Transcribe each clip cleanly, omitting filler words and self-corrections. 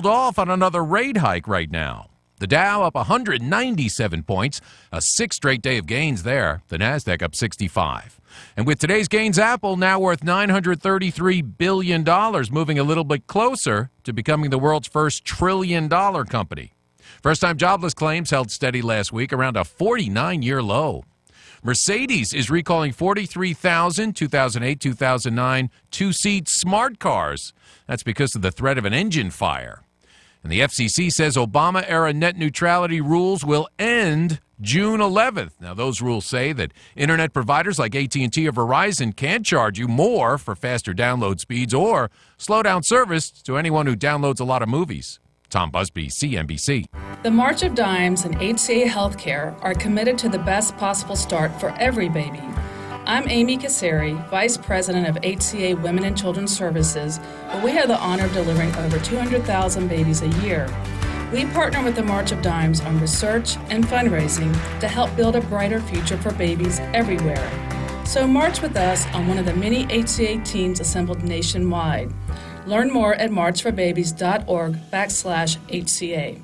off on another rate hike right now. The Dow up 197 points, a sixth straight day of gains there. The Nasdaq up 65. And with today's gains, Apple now worth $933 billion, moving a little bit closer to becoming the world's first trillion-dollar company. First-time jobless claims held steady last week around a 49-year low. Mercedes is recalling 43,000 2008-2009 two-seat smart cars. That's because of the threat of an engine fire. And the FCC says Obama-era net neutrality rules will end June 11th. Now, those rules say that internet providers like AT&T or Verizon can't charge you more for faster download speeds or slow down service to anyone who downloads a lot of movies. Tom Busby, CNBC. The March of Dimes and HCA Healthcare are committed to the best possible start for every baby. I'm Amy Kasseri, Vice President of HCA Women and Children's Services, where we have the honor of delivering over 200,000 babies a year. We partner with the March of Dimes on research and fundraising to help build a brighter future for babies everywhere. So march with us on one of the many HCA teams assembled nationwide. Learn more at marchforbabies.org/HCA.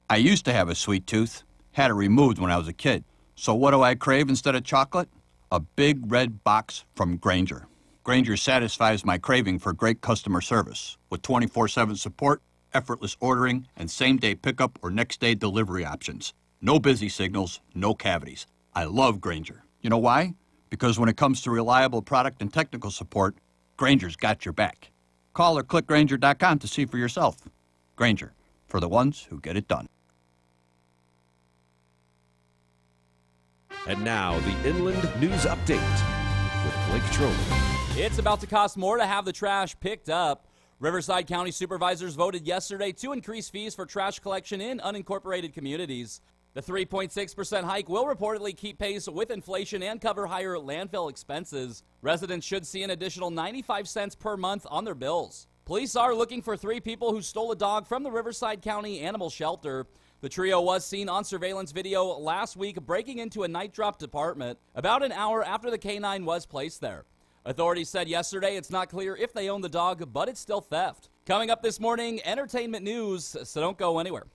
I used to have a sweet tooth, had it removed when I was a kid. So what do I crave instead of chocolate? A big red box from Grainger. Grainger satisfies my craving for great customer service with 24/7 support, effortless ordering, and same-day pickup or next-day delivery options. No busy signals, no cavities. I love Grainger. You know why? Because when it comes to reliable product and technical support, Grainger's got your back. Call or click Grainger.com to see for yourself. Grainger, for the ones who get it done. And now, the Inland News Update with Blake Troman. It's about to cost more to have the trash picked up. Riverside County supervisors voted yesterday to increase fees for trash collection in unincorporated communities. The 3.6% hike will reportedly keep pace with inflation and cover higher landfill expenses. Residents should see an additional 95 cents per month on their bills. Police are looking for 3 people who stole a dog from the Riverside County Animal Shelter. The trio was seen on surveillance video last week breaking into a night drop department about an hour after the canine was placed there. Authorities said yesterday it's not clear if they own the dog, but it's still theft. Coming up this morning, entertainment news, so don't go anywhere.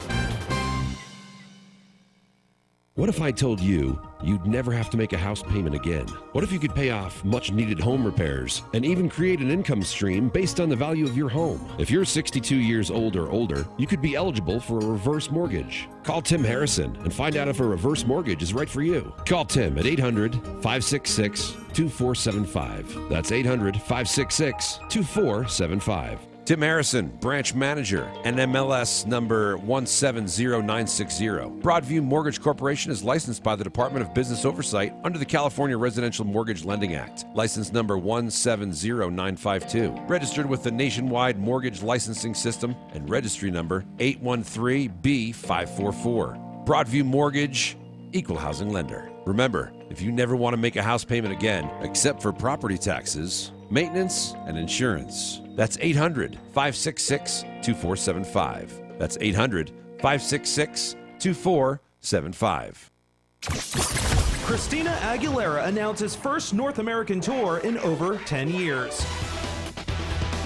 What if I told you you'd never have to make a house payment again? What if you could pay off much-needed home repairs and even create an income stream based on the value of your home? If you're 62 years old or older, you could be eligible for a reverse mortgage. Call Tim Harrison and find out if a reverse mortgage is right for you. Call Tim at 800-566-2475. That's 800-566-2475. Tim Harrison, branch manager, NMLS number 170960. Broadview Mortgage Corporation is licensed by the Department of Business Oversight under the California Residential Mortgage Lending Act. License number 170952. Registered with the Nationwide Mortgage Licensing System and registry number 813B544. Broadview Mortgage, equal housing lender. Remember, if you never want to make a house payment again, except for property taxes, maintenance, and insurance, that's 800-566-2475. That's 800-566-2475. Christina Aguilera announces first North American tour in over 10 years.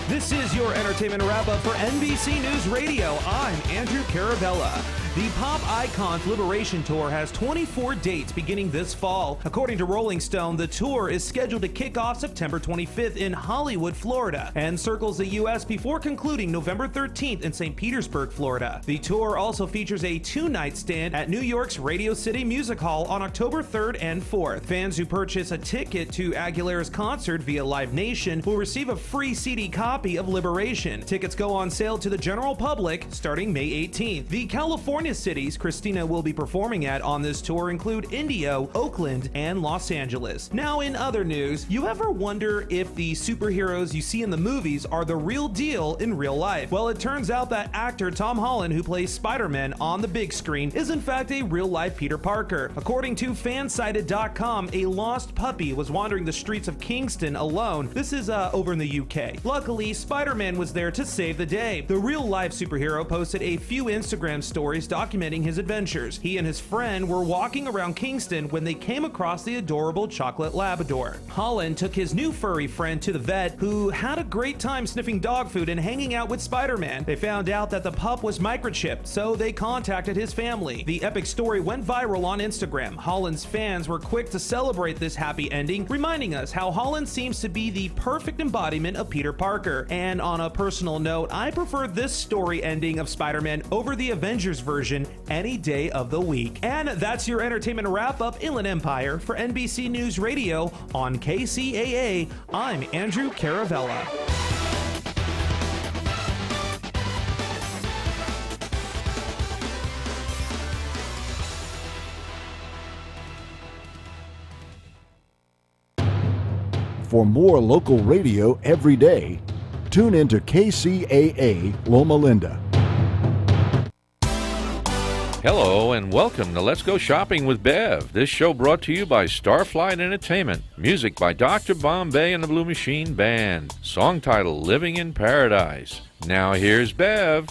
This is your entertainment wrap-up for NBC News Radio. I'm Andrew Carabella. The pop icon's Liberation Tour has 24 dates beginning this fall. According to Rolling Stone, the tour is scheduled to kick off September 25th in Hollywood, Florida, and circles the U.S. before concluding November 13th in St. Petersburg, Florida. The tour also features a 2-night stand at New York's Radio City Music Hall on October 3rd and 4th. Fans who purchase a ticket to Aguilera's concert via Live Nation will receive a free CD copy of Liberation. Tickets go on sale to the general public starting May 18th. The California cities Christina will be performing at on this tour include Indio, Oakland, and Los Angeles. Now in other news, you ever wonder if the superheroes you see in the movies are the real deal in real life? Well, it turns out that actor Tom Holland, who plays Spider-Man on the big screen, is in fact a real-life Peter Parker. According to Fansided.com, a lost puppy was wandering the streets of Kingston alone. This is over in the UK. Luckily, City, Spider-Man was there to save the day. The real-life superhero posted a few Instagram stories documenting his adventures. He and his friend were walking around Kingston when they came across the adorable chocolate Labrador. Holland took his new furry friend to the vet, who had a great time sniffing dog food and hanging out with Spider-Man. They found out that the pup was microchipped, so they contacted his family. The epic story went viral on Instagram. Holland's fans were quick to celebrate this happy ending, reminding us how Holland seems to be the perfect embodiment of Peter Parker. And on a personal note, I prefer this story ending of Spider-Man over the Avengers version any day of the week. And that's your entertainment wrap-up, Inland Empire. For NBC News Radio on KCAA, I'm Andrew Caravella. For more local radio every day, tune into KCAA Loma Linda. Hello and welcome to Let's Go Shopping with Bev. This show brought to you by Starflight Entertainment. Music by Dr. Bombay and the Blue Machine Band. Song title Living in Paradise. Now here's Bev.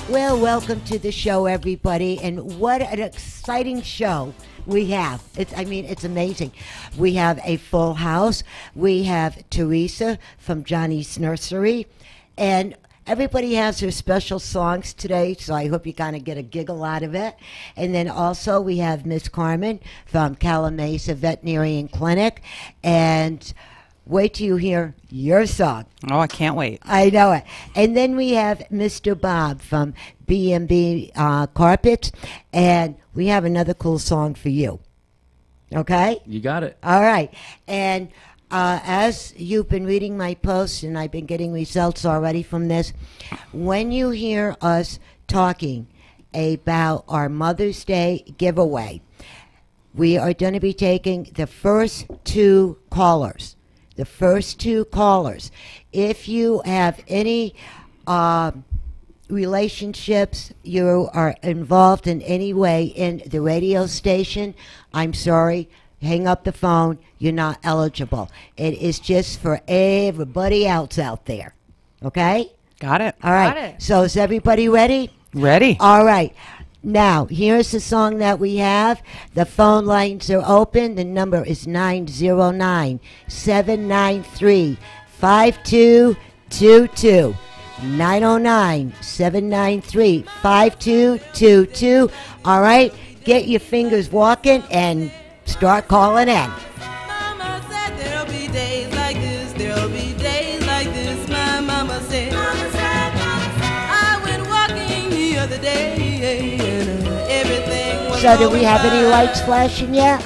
Well, welcome to the show, everybody, and what an exciting show we have. It's amazing. We have a full house. We have Teresa from Johnny's Nursery, and everybody has their special songs today, so I hope you kind of get a giggle out of it. And then also we have Miss Carmen from Calamasa Veterinarian Clinic, and wait till you hear your song. Oh, I can't wait. I know it. And then we have Mr. Bob from B&B Carpets, and we have another cool song for you. Okay? You got it. All right. And as you've been reading my posts, and I've been getting results already from this, when you hear us talking about our Mother's Day giveaway, we are going to be taking the first two callers. The first two callers. If you have any relationships, you are involved in any way in the radio station, I'm sorry, hang up the phone, you're not eligible. It is just for everybody else out there. Okay? Got it. All right. Got it. So is everybody ready? Ready. All right. Now, here's the song that we have. The phone lines are open. The number is 909-793-5222. 909-793-5222. All right, get your fingers walking and start calling in. Mama said there'll be days like this, there'll be days like this. My mama said, I went walking the other day and everything was So do we have any lights flashing yet?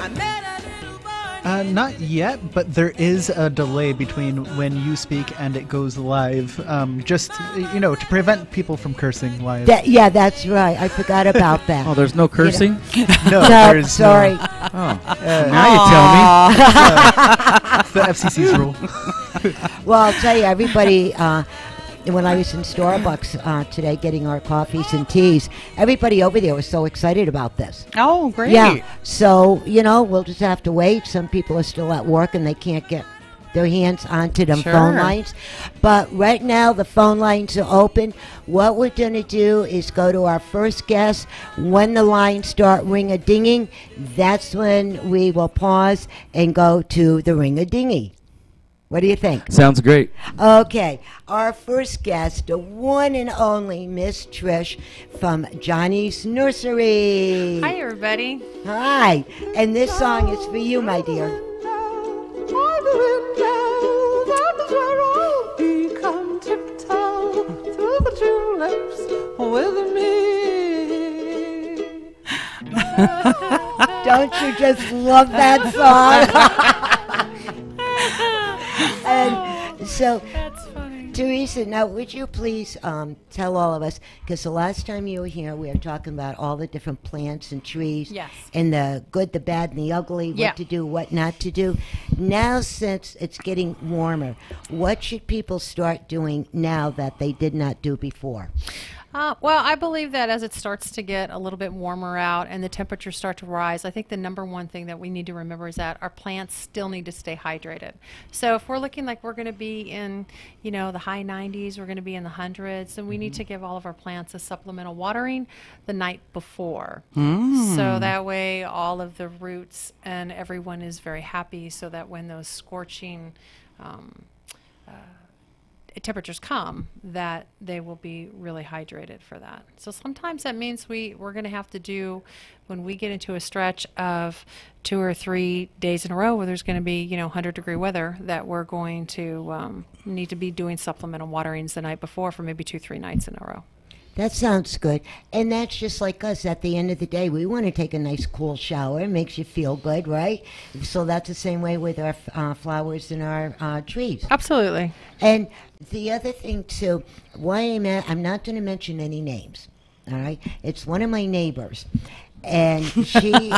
Not yet, but there is a delay between when you speak and it goes live. Just, to prevent people from cursing live. Yeah, that's right. I forgot about that. Oh, there's no cursing? No, no, there's sorry. No. Oh, now you tell me. It's the FCC's rule. Well, I'll tell you, everybody, when I was in Starbucks today getting our coffees and teas, everybody over there was so excited about this. Oh, great. Yeah. So, we'll just have to wait. Some people are still at work and they can't get their hands onto them phone lines. But right now, the phone lines are open. What we're going to do is go to our first guest. When the lines start ring-a-dinging, that's when we will pause and go to the ring-a-dingy. What do you think? Sounds great. Okay, our first guest, the one and only Miss Trish from Johnny's Nursery. Hi, everybody. Hi, and this song is for you, my dear. Come tiptoe through the tulips with me. Don't you just love that song? And so, That's funny. Teresa, now would you please tell all of us, because the last time you were here, we were talking about all the different plants and trees, Yes. and the good, the bad, and the ugly, Yeah. what to do, what not to do. Now, since it's getting warmer, what should people start doing now that they did not do before? Well, I believe that as it starts to get a little bit warmer out and the temperatures start to rise, I think the number one thing that we need to remember is that our plants still need to stay hydrated. So if we're looking like we're going to be in, the high 90s, we're going to be in the hundreds, then we need to give all of our plants a supplemental watering the night before. So that way all of the roots and everyone is very happy, so that when those scorching temperatures come, that they will be really hydrated for that. So sometimes that means we're going to have to do, when we get into a stretch of 2 or 3 days in a row where there's going to be 100-degree weather, that we're going to need to be doing supplemental waterings the night before for maybe 2-3 nights in a row. That sounds good. And that's just like us. At the end of the day, we want to take a nice cool shower. It makes you feel good, right? So that's the same way with our flowers and our trees. Absolutely. And the other thing, too, I'm not going to mention any names, all right? It's one of my neighbors. And she...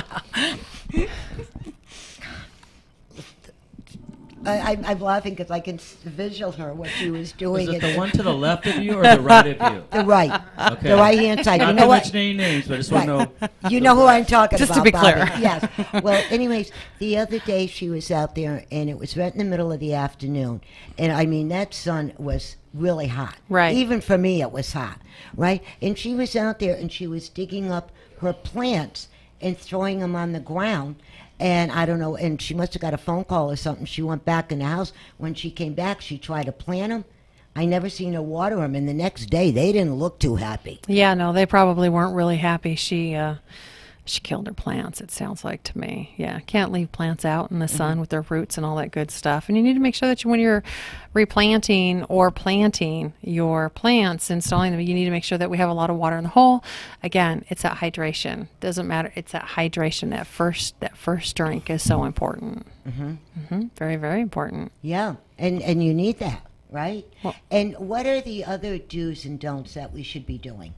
I'm laughing because I can visual her what she was doing. Is it the one to the left of you or the right of you? The right. Okay. The right-hand side. Not You know what? mention any names, but I just want to know. You know who I'm talking Just about, to be clear. Bobby. Yes. Well, anyways, the other day she was out there, and it was right in the middle of the afternoon. And, I mean, that sun was really hot. Right. Even for me, it was hot, right? And she was out there, and she was digging up her plants and throwing them on the ground. And I don't know, and she must have got a phone call or something. She went back in the house. When she came back, she tried to plant them. I never seen her water them. And the next day, they didn't look too happy. Yeah, no, they probably weren't really happy. She killed her plants, it sounds like to me. Yeah, can't leave plants out in the sun with their roots and all that good stuff. And you need to make sure that when you're replanting or planting your plants, installing them, you need to make sure that we have a lot of water in the hole. Again, it's that hydration. Doesn't matter. It's that hydration. That first drink is so important. Very, very important. Yeah, and you need that, right? Well, and what are the other do's and don'ts that we should be doing?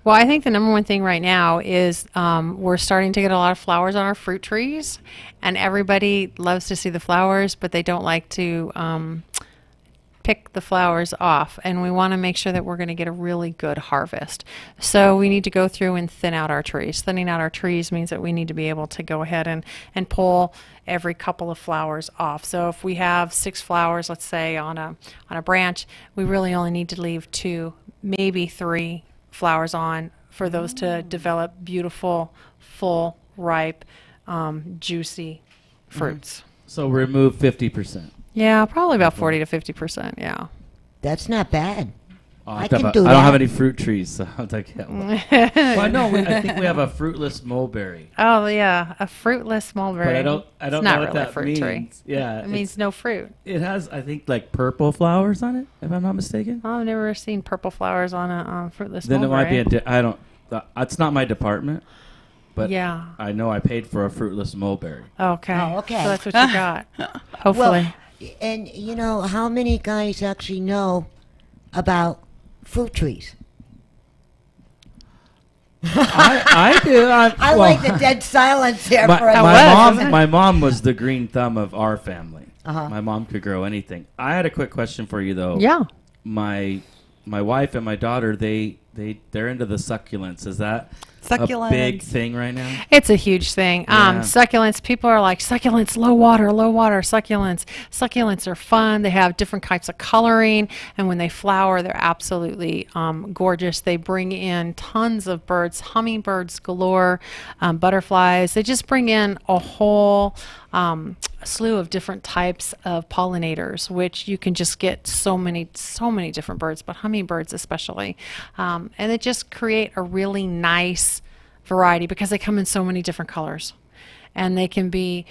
Well, I think the number one thing right now is we're starting to get a lot of flowers on our fruit trees, and everybody loves to see the flowers, but they don't like to pick the flowers off, and we want to make sure that we're going to get a really good harvest. So we need to go through and thin out our trees. Thinning out our trees means that we need to be able to go ahead and pull every couple of flowers off. So if we have 6 flowers, let's say, on a branch, we really only need to leave 2, maybe 3 flowers on for those to develop beautiful, full, ripe, juicy fruits. So remove 50%. Yeah, probably about 40 to 50%. Yeah. That's not bad. I don't have any fruit trees, so I'll take that one. Well, no, I think we have a fruitless mulberry. Oh yeah, a fruitless mulberry. But I don't it's know not what really that a fruit means. tree. Yeah, it means no fruit. It has, I think, like purple flowers on it, if I'm not mistaken. Oh, I've never seen purple flowers on a fruitless Then mulberry. it might be it's not my department, but yeah. I know I paid for a fruitless mulberry. Okay. Oh, okay. So that's what you got. Hopefully. Well, and how many guys actually know about fruit trees? I do. I like the dead silence here for a my mom was the green thumb of our family. My mom could grow anything. I had a quick question for you, though. Yeah. My wife and my daughter, they're into the succulents. Is that Succulents. a big thing right now? It's a huge thing. Yeah. Succulents, people are like, succulents, low water, succulents. Succulents are fun. They have different types of coloring, and when they flower, they're absolutely gorgeous. They bring in tons of birds, hummingbirds galore, butterflies. They just bring in a whole slew of different types of pollinators, which you can just get so many different birds, but hummingbirds especially. And they just create a really nice variety because they come in so many different colors. And they can be,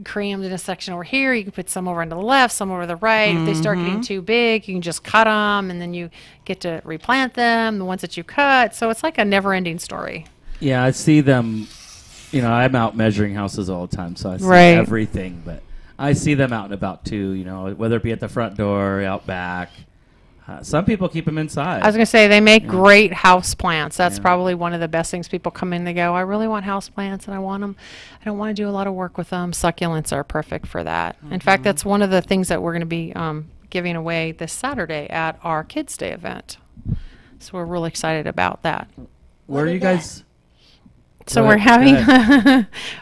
crammed in a section over here. You can put some over on the left, some over the right. If they start getting too big, you can just cut them, and then you get to replant them, the ones that you cut. So it's like a never-ending story. Yeah, I see them. I'm out measuring houses all the time, so I see everything. But I see them out and about too. Whether it be at the front door, out back. Some people keep them inside. I was going to say they make great house plants. That's probably one of the best things. People come in, they go, I really want house plants, and I want them. I don't want to do a lot of work with them. Succulents are perfect for that. In fact, that's one of the things that we're going to be giving away this Saturday at our Kids Day event. So we're really excited about that. Where are you guys? So we're having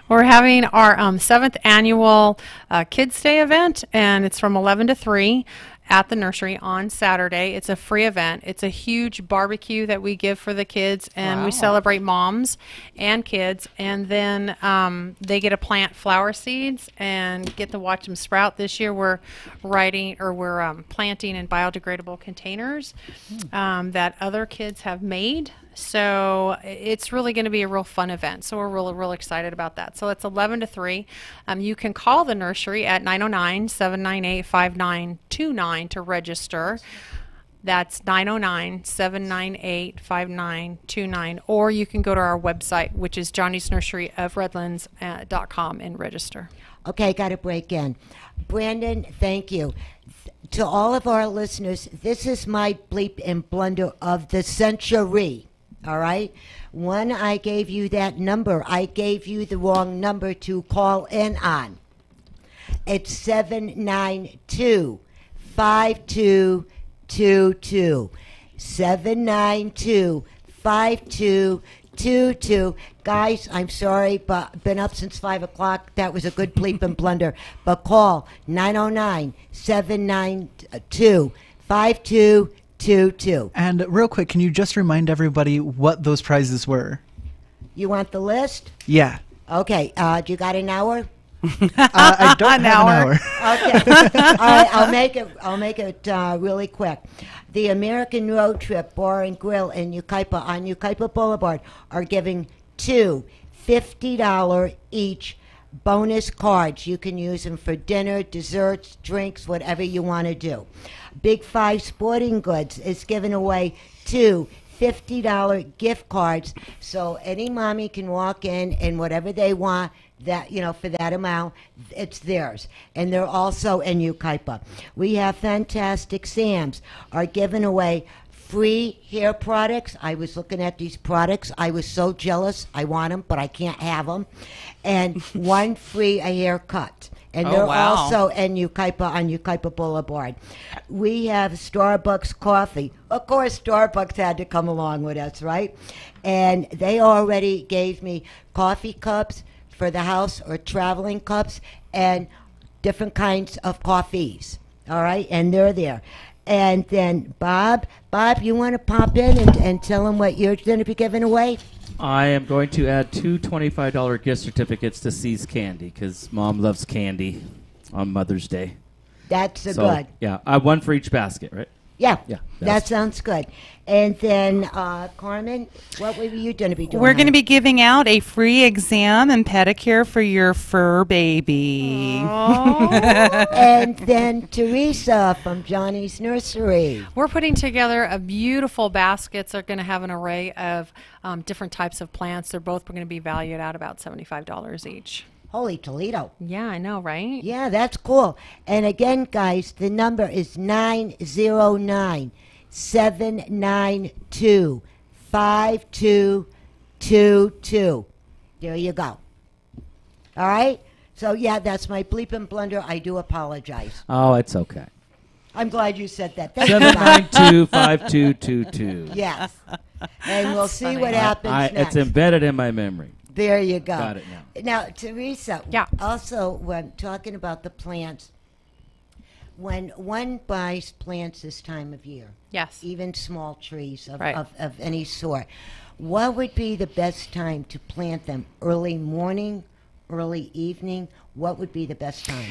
we're having our 7th annual Kids Day event, and it's from 11 to 3 at the nursery on Saturday. It's a free event. It's a huge barbecue that we give for the kids, and we celebrate moms and kids. And then they get to plant flower seeds and get to watch them sprout. This year we're planting in biodegradable containers that other kids have made. So it's really going to be a real fun event. So we're really excited about that. So it's 11 to 3. You can call the nursery at 909-798-5929 to register. That's 909-798-5929. Or you can go to our website, which is johnnysnurseryofredlands.com, and register. Okay, got to break in. Brandon, thank you. To all of our listeners, this is my bleep and blunder of the century. All right? When I gave you that number, I gave you the wrong number to call in on. It's 792-5222. 792-5222. Guys, I'm sorry, but been up since 5 o'clock. That was a good bleep and blunder. But call 909-792-5222. And real quick, can you just remind everybody what those prizes were? You want the list? Yeah. Okay. Do you got an hour? I don't have an hour. Okay. All right. I'll make it really quick. The American Road Trip Bar and Grill in Yucaipa on Yucaipa Boulevard are giving two $50 each bonus cards. You can use them for dinner, desserts, drinks, whatever you want to do. Big Five Sporting Goods is giving away two $50 gift cards, so any mommy can walk in and whatever they want, that for that amount, it's theirs. And they're also in Yucaipa. We have Fantastic Sam's are giving away free hair products. I was looking at these products. I was so jealous. I want them, but I can't have them. And one free haircut. And they're also in Yucaipa on Yucaipa Boulevard. We have Starbucks coffee. Of course, Starbucks had to come along with us, right? And they already gave me coffee cups for the house, or traveling cups, and different kinds of coffees. All right? And they're there. And then Bob, you want to pop in and tell them what you're going to be giving away? I am going to add two $25 gift certificates to C's Candy, because Mom loves candy on Mother's Day. That's good. Yeah, one for each basket, right? Yeah, that sounds good. And then, Carmen, what were you going to be doing? We're going to be giving out a free exam and pedicure for your fur baby. And then Teresa from Johnny's Nursery. We're putting together a beautiful baskets. They're going to have an array of different types of plants. They're both going to be valued at about $75 each. Holy Toledo. Yeah, I know, right? Yeah, that's cool. And again, guys, the number is 909-792-5222. There you go. All right? So, yeah, that's my bleep and blunder. I do apologize. Oh, it's okay. I'm glad you said that. 792-5222. Yes. And we'll see what happens next. It's embedded in my memory. There you go. Got it now. Now, Teresa, also when talking about the plants, when one buys plants this time of year, yes, even small trees of any sort, what would be the best time to plant them? Early morning, early evening? What would be the best time?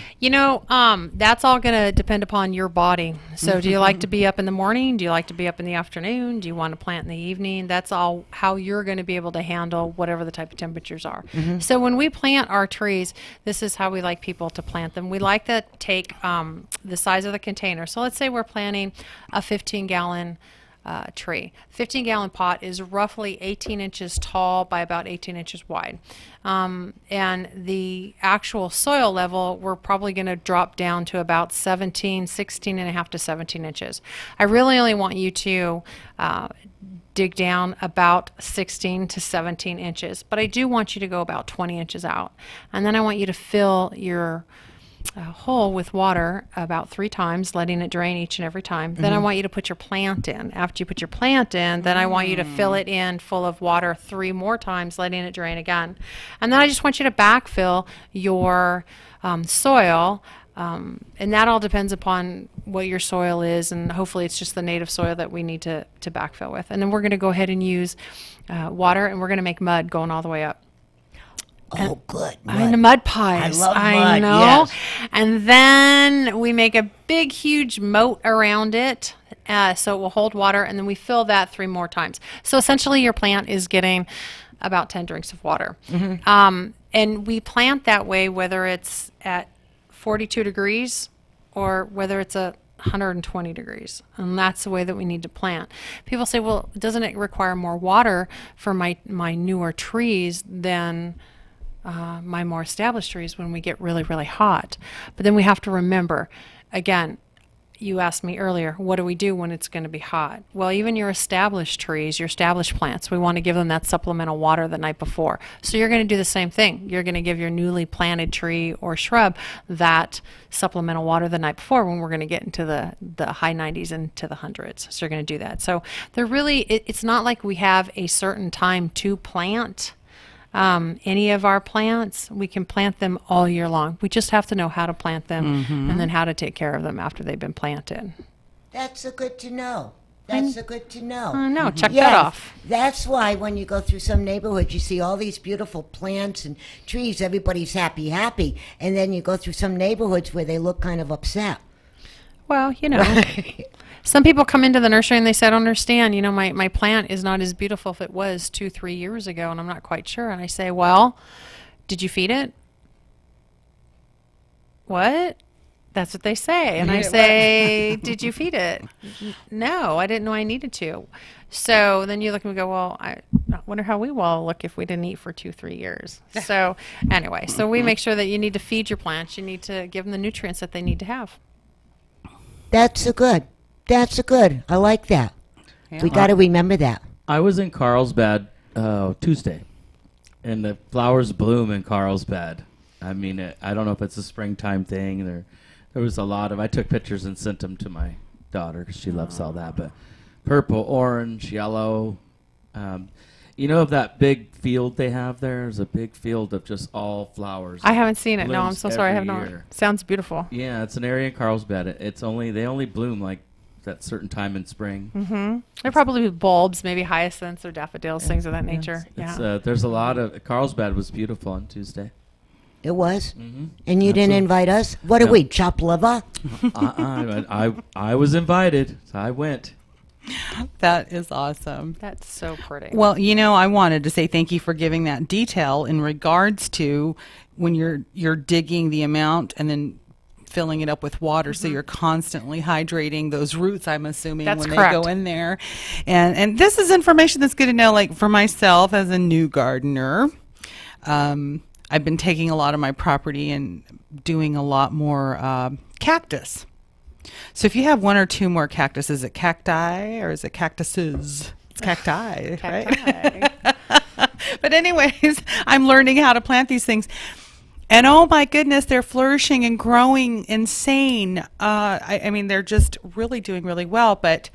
That's all going to depend upon your body. So do you like to be up in the morning? Do you like to be up in the afternoon? Do you want to plant in the evening? That's all how you're going to be able to handle whatever the type of temperatures are. So when we plant our trees, this is how we like people to plant them. We like to take the size of the container. So let's say we're planting a 15-gallon tree. 15-gallon pot is roughly 18 inches tall by about 18 inches wide. And the actual soil level, we're probably going to drop down to about 16 and a half to 17 inches. I really only want you to dig down about 16 to 17 inches, but I do want you to go about 20 inches out. And then I want you to fill your hole with water about 3 times, letting it drain each and every time. Then I want you to put your plant in. After you put your plant in, then I want you to fill it in full of water 3 more times, letting it drain again. And then I just want you to backfill your soil. And that all depends upon what your soil is, and hopefully it's just the native soil that we need to backfill with. And then we're going to go ahead and use water, and we're going to make mud going all the way up. Oh, good. And the mud pies. I love mud, know. yes. And then we make a big, huge moat around it so it will hold water, and then we fill that 3 more times. So essentially your plant is getting about 10 drinks of water. And we plant that way whether it's at 42 degrees or whether it's at 120 degrees. And that's the way that we need to plant. People say, well, doesn't it require more water for my newer trees than my more established trees when we get really, really hot? But then we have to remember, again, you asked me earlier, what do we do when it's going to be hot? Well, even your established trees, your established plants, we want to give them that supplemental water the night before. So you're going to do the same thing. You're going to give your newly planted tree or shrub that supplemental water the night before when we're going to get into the high 90s and to the hundreds. So you're going to do that. So they're really, it's not like we have a certain time to plant any of our plants. We can plant them all year long. We just have to know how to plant them and then how to take care of them after they've been planted. That's a good to know. That's a good to know. I know. Check that off. That's why when you go through some neighborhoods, you see all these beautiful plants and trees. Everybody's happy. And then you go through some neighborhoods where they look kind of upset. Well, you know. Some people come into the nursery and they say, I don't understand, you know, my plant is not as beautiful if it was 2-3 years ago, and I'm not quite sure. And I say, well, did you feed it? What? That's what they say. And I say, did you feed it? No, I didn't know I needed to. So then you look and go, well, I wonder how we will all look if we didn't eat for 2-3 years. So anyway, so we make sure that you need to feed your plants. You need to give them the nutrients that they need to have. That's a good. I like that. Yeah. We got to remember that. I was in Carlsbad Tuesday, and the flowers bloom in Carlsbad. I mean, I don't know if it's a springtime thing. There was a lot of. I took pictures and sent them to my daughter because she loves all that. But purple, orange, yellow. You know of that big field they have there? There's a big field of just all flowers. I haven't seen it. No, I'm so sorry. I have not. Sounds beautiful. Yeah, it's an area in Carlsbad. They only bloom like that certain time in spring. They're probably bulbs, maybe hyacinths or daffodils, things of that nature. There's a lot of. Carlsbad was beautiful on Tuesday. It was? And you didn't invite us? What did we, chop liver? I was invited, so I went. That is awesome. That's so pretty. Well, you know, I wanted to say thank you for giving that detail in regards to when you're digging the amount and then filling it up with water, so you're constantly hydrating those roots, I'm assuming, that's when correct. They go in there. And this is information that's good to know, like for myself as a new gardener. I've been taking a lot of my property and doing a lot more cactus. So if you have 1 or 2 more cactus, is it cacti or is it cactuses? It's cacti, right? But anyways, I'm learning how to plant these things. And oh my goodness, they're flourishing and growing insane. I mean, they're just really doing really well. But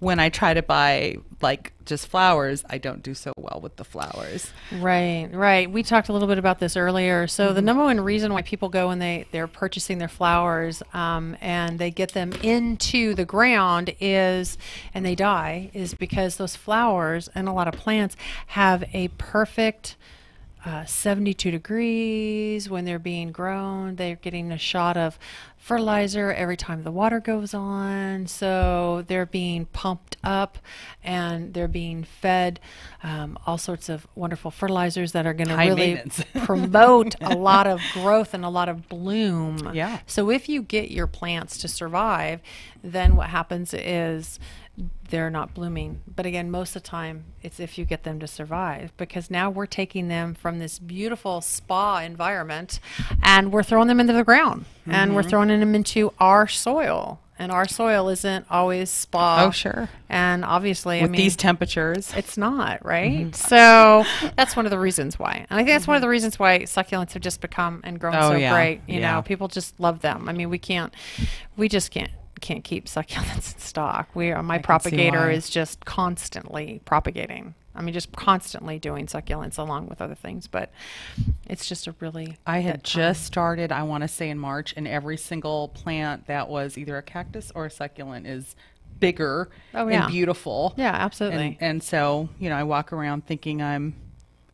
when I try to buy like just flowers, I don't do so well with the flowers. Right. We talked a little bit about this earlier. So the number one reason why people go and they're purchasing their flowers and they get them into the ground and they die is because those flowers and a lot of plants have a perfect 72 degrees when they're being grown. They're getting a shot of fertilizer every time the water goes on, so they're being pumped up and they're being fed all sorts of wonderful fertilizers that are going to really promote a lot of growth and a lot of bloom. Yeah. So if you get your plants to survive, then what happens is they're not blooming. But again, most of the time it's if you get them to survive, because now we're taking them from this beautiful spa environment and we're throwing them into the ground and we're throwing them into our soil. and our soil isn't always spa. Oh, sure. And obviously, with these temperatures, it's not, right? So that's one of the reasons why. And I think that's one of the reasons why succulents have just become and grown so great. You know, people just love them. I mean, we just can't keep succulents in stock. My propagator is just constantly propagating. I mean, just constantly doing succulents along with other things, but it's just a really. I had just started, I want to say in March, and every single plant that was either a cactus or a succulent is bigger and beautiful. Yeah, absolutely. And so, you know, I walk around thinking I'm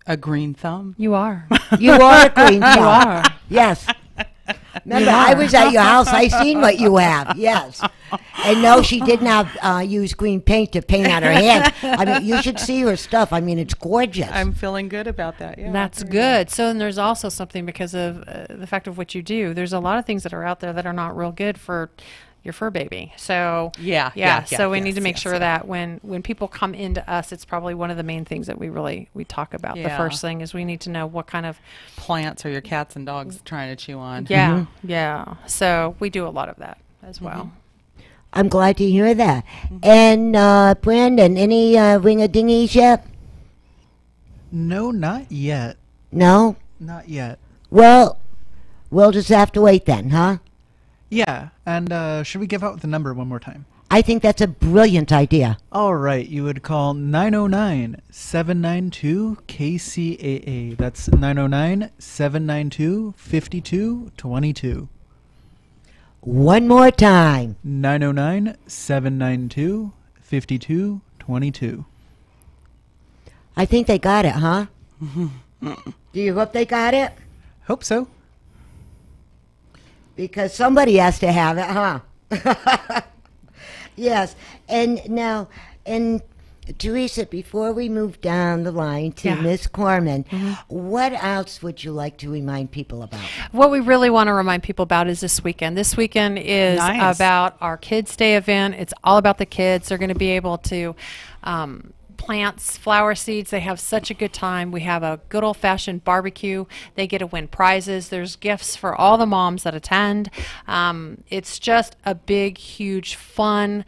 a green thumb. You are. You are a green thumb. You are. Yes. Remember, I was at your house. I seen what you have. Yes. And no, she did not use green paint to paint on her hands. I mean, you should see her stuff. I mean, it's gorgeous. I'm feeling good about that. Yeah, that's good. So then there's also something because of the fact of what you do. There's a lot of things that are out there that are not real good for your fur baby. So so we need to make sure that when people come into us, it's probably one of the main things that we talk about. The first thing is we need to know what kind of plants are your cats and dogs trying to chew on. Yeah. So we do a lot of that as well. I'm glad to hear that. And Brandon, any ring-a-dingies yet? No, not yet. No? Not yet. Well, we'll just have to wait then, huh? Yeah, and should we give out the number one more time? I think that's a brilliant idea. All right, you would call 909-792-KCAA. That's 909-792-5222. One more time. 909-792-5222. I think they got it, huh? Do you hope they got it? Hope so. Because somebody has to have it, huh? Yes. And now, Teresa, before we move down the line to Miss Corman, what else would you like to remind people about? What we really want to remind people about is this weekend. This weekend is about our Kids Day event. It's all about the kids. They're going to be able to plants, flower seeds. They have such a good time. We have a good old-fashioned barbecue. They get to win prizes. There's gifts for all the moms that attend. It's just a big, huge, fun,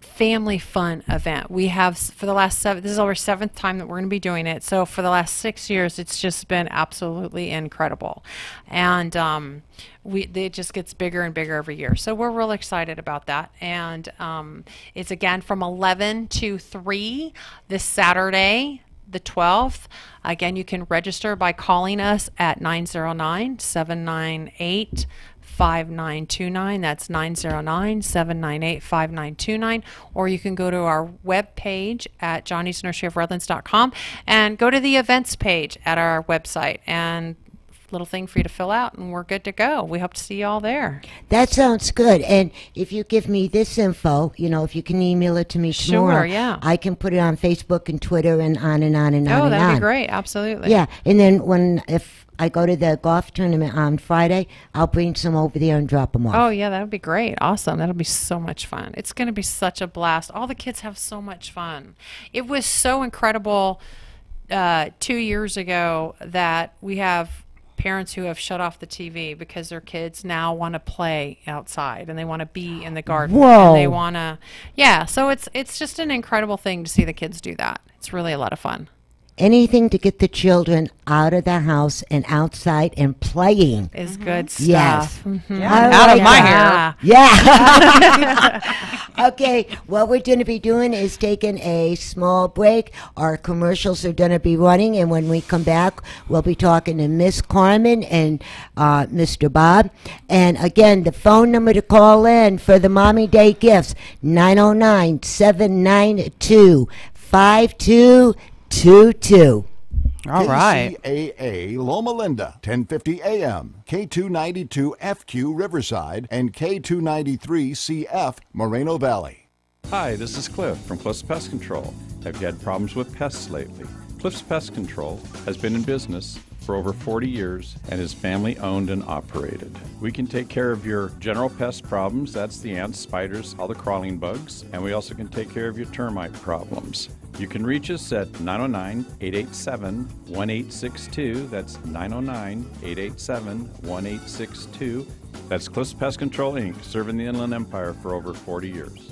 family fun event. We have for the last this is our 7th time that we're going to be doing it. So for the last 6 years, it's just been absolutely incredible. And it just gets bigger and bigger every year. So we're real excited about that. And it's again from 11 to 3 this Saturday, the 12th. Again, you can register by calling us at 909-798-5929. That's 909-798-5929. Or you can go to our webpage at johnnysnurseryofredlands.com and go to the events page at our website, and little thing for you to fill out, and we're good to go. We hope to see you all there. That sounds good. And if you give me this info, if you can email it to me tomorrow, I can put it on Facebook and Twitter and on and on and on. Oh, that'd be great. Absolutely. Yeah. And then if I go to the golf tournament on Friday, I'll bring some over there and drop them off. Oh, yeah, that would be great. Awesome. That'll be so much fun. It's going to be such a blast. All the kids have so much fun. It was so incredible 2 years ago that we have parents who have shut off the TV because their kids now want to play outside and they want to be in the garden. Whoa. And they want to, so it's just an incredible thing to see the kids do that. It's really a lot of fun. Anything to get the children out of the house and outside and playing is good stuff. Yes. Out of my hair. Yeah. Okay, what we're going to be doing is taking a small break. Our commercials are going to be running, and when we come back, we'll be talking to Miss Carmen and Mr. Bob. And again, the phone number to call in for the Mommy Day gifts, 909-792-5222. All right. KCAA Loma Linda, 1050 AM, K292 FQ Riverside, and K293 CF Moreno Valley. Hi, this is Cliff from Cliff's Pest Control. Have you had problems with pests lately? Cliff's Pest Control has been in business for over 40 years and is family owned and operated. We can take care of your general pest problems, that's the ants, spiders, all the crawling bugs, and we also can take care of your termite problems. You can reach us at 909-887-1862. That's 909-887-1862. That's Cliffs Pest Control, Inc., serving the Inland Empire for over 40 years.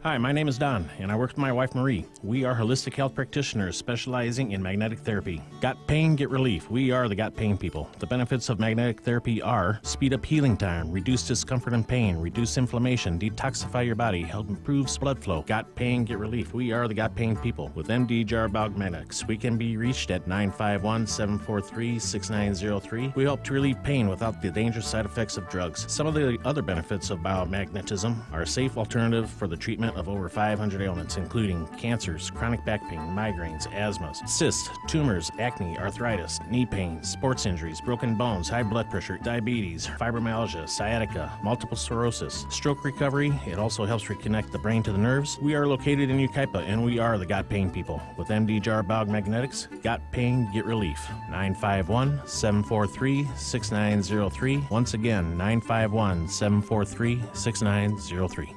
Hi, my name is Don, and I work with my wife Marie. We are holistic health practitioners specializing in magnetic therapy. Got pain, get relief. We are the Got Pain people. The benefits of magnetic therapy are speed up healing time, reduce discomfort and pain, reduce inflammation, detoxify your body, help improve blood flow. Got pain, get relief. We are the Got Pain people with MD Jar Bog Magnetics. We can be reached at 951-743-6903. We help to relieve pain without the dangerous side effects of drugs. Some of the other benefits of biomagnetism are a safe alternative for the treatment of over 500 ailments, including cancers, chronic back pain, migraines, asthmas, cysts, tumors, acne, arthritis, knee pain, sports injuries, broken bones, high blood pressure, diabetes, fibromyalgia, sciatica, multiple sclerosis, stroke recovery. It also helps reconnect the brain to the nerves. We are located in Yucaipa, and we are the Got Pain people. With MD Jar Bog Magnetics, got pain, get relief. 951-743-6903. Once again, 951-743-6903.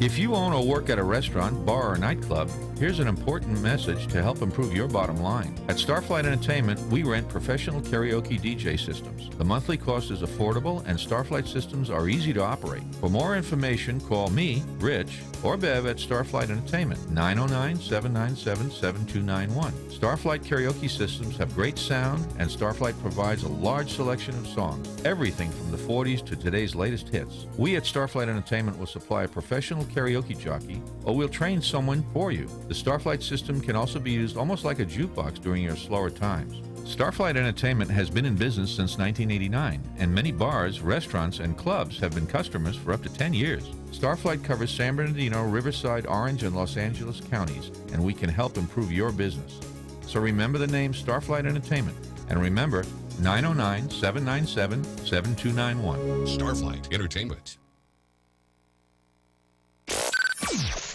If you own or work at a restaurant, bar, or nightclub, here's an important message to help improve your bottom line. At Starflight Entertainment, we rent professional karaoke DJ systems. The monthly cost is affordable, and Starflight systems are easy to operate. For more information, call me, Rich, or Bev at Starflight Entertainment, 909-797-7291. Starflight karaoke systems have great sound, and Starflight provides a large selection of songs, everything from the 40s to today's latest hits. We at Starflight Entertainment will supply a professional karaoke jockey, or we'll train someone for you. The Starflight system can also be used almost like a jukebox during your slower times. Starflight Entertainment has been in business since 1989, and many bars, restaurants, and clubs have been customers for up to 10 years. Starflight covers San Bernardino, Riverside, Orange, and Los Angeles counties, and we can help improve your business. So remember the name Starflight Entertainment, and remember 909-797-7291. Starflight Entertainment.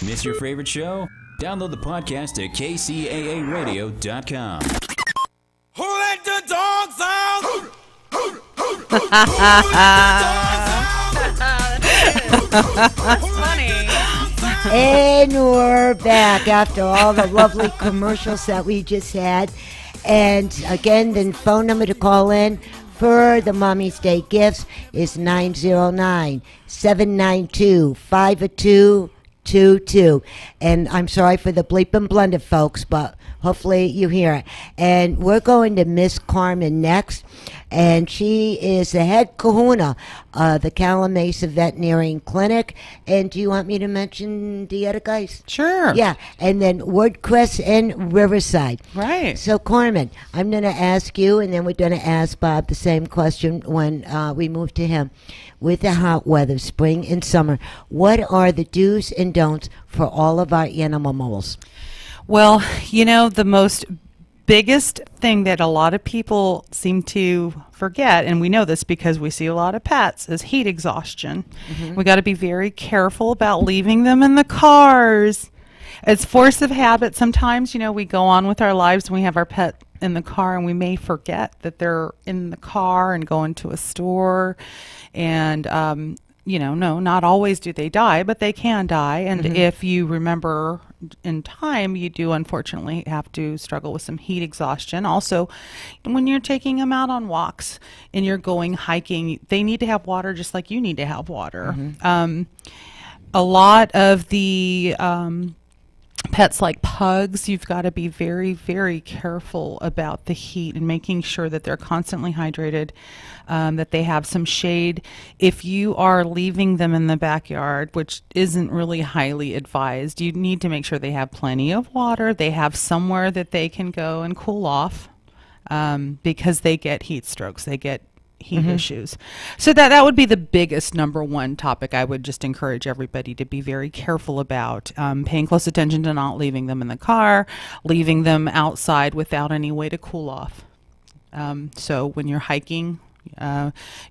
Miss your favorite show? Download the podcast at kcaaradio.com. Who let the dogs out? That's funny. And we're back after all the lovely commercials that we just had. And again, the phone number to call in for the Mommy's Day gifts is 909-792-5222. And I'm sorry for the bleep and blunder, folks, but hopefully you hear it. And we're going to Miss Carmen next. And she is the head kahuna of the Calamasa Veterinary Clinic. And do you want me to mention the other guys? Sure. Yeah. And then Woodcrest and Riverside. Right. So, Carmen, I'm going to ask you, and then we're going to ask Bob the same question when we move to him. With the hot weather, spring and summer, what are the do's and don'ts for all of our animals? Well, you know, the biggest thing that a lot of people seem to forget, and we know this because we see a lot of pets, is heat exhaustion. Mm-hmm. We got to be very careful about leaving them in the cars. It's force of habit. Sometimes, you know, we go on with our lives and we have our pet in the car and we may forget that they're in the car and go into a store. And, you know, no, not always do they die, but they can die. And Mm-hmm. if you remember in time, you do unfortunately have to struggle with some heat exhaustion. Also, when you're taking them out on walks and you're going hiking, they need to have water just like you need to have water. Mm-hmm. A lot of the pets like pugs, you've got to be very, very careful about the heat and making sure that they're constantly hydrated, that they have some shade. If you are leaving them in the backyard, which isn't really highly advised, you need to make sure they have plenty of water, they have somewhere that they can go and cool off, because they get heat strokes, they get heat Mm-hmm. issues. So that would be the biggest number one topic I would just encourage everybody to be very careful about, paying close attention to not leaving them in the car, leaving them outside without any way to cool off. So when you're hiking,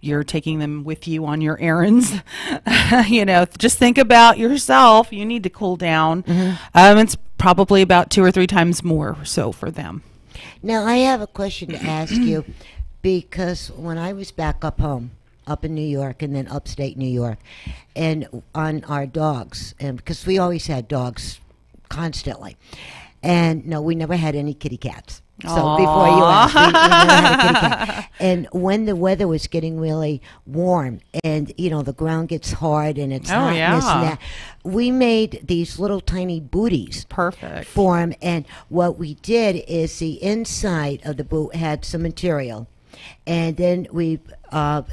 you're taking them with you on your errands, you know, just think about yourself. You need to cool down. Mm-hmm. It's probably about 2 or 3 times more so for them. Now, I have a question to ask you, because when I was back up home, up in New York and then upstate New York, and on our dogs, and because we always had dogs constantly, and no, we never had any kitty cats. So before you asked, we never had a kitty cat. And when the weather was getting really warm, and the ground gets hard and it's hot and this and that, we made these little tiny booties. Perfect. For them. And what we did is the inside of the boot had some material, and then it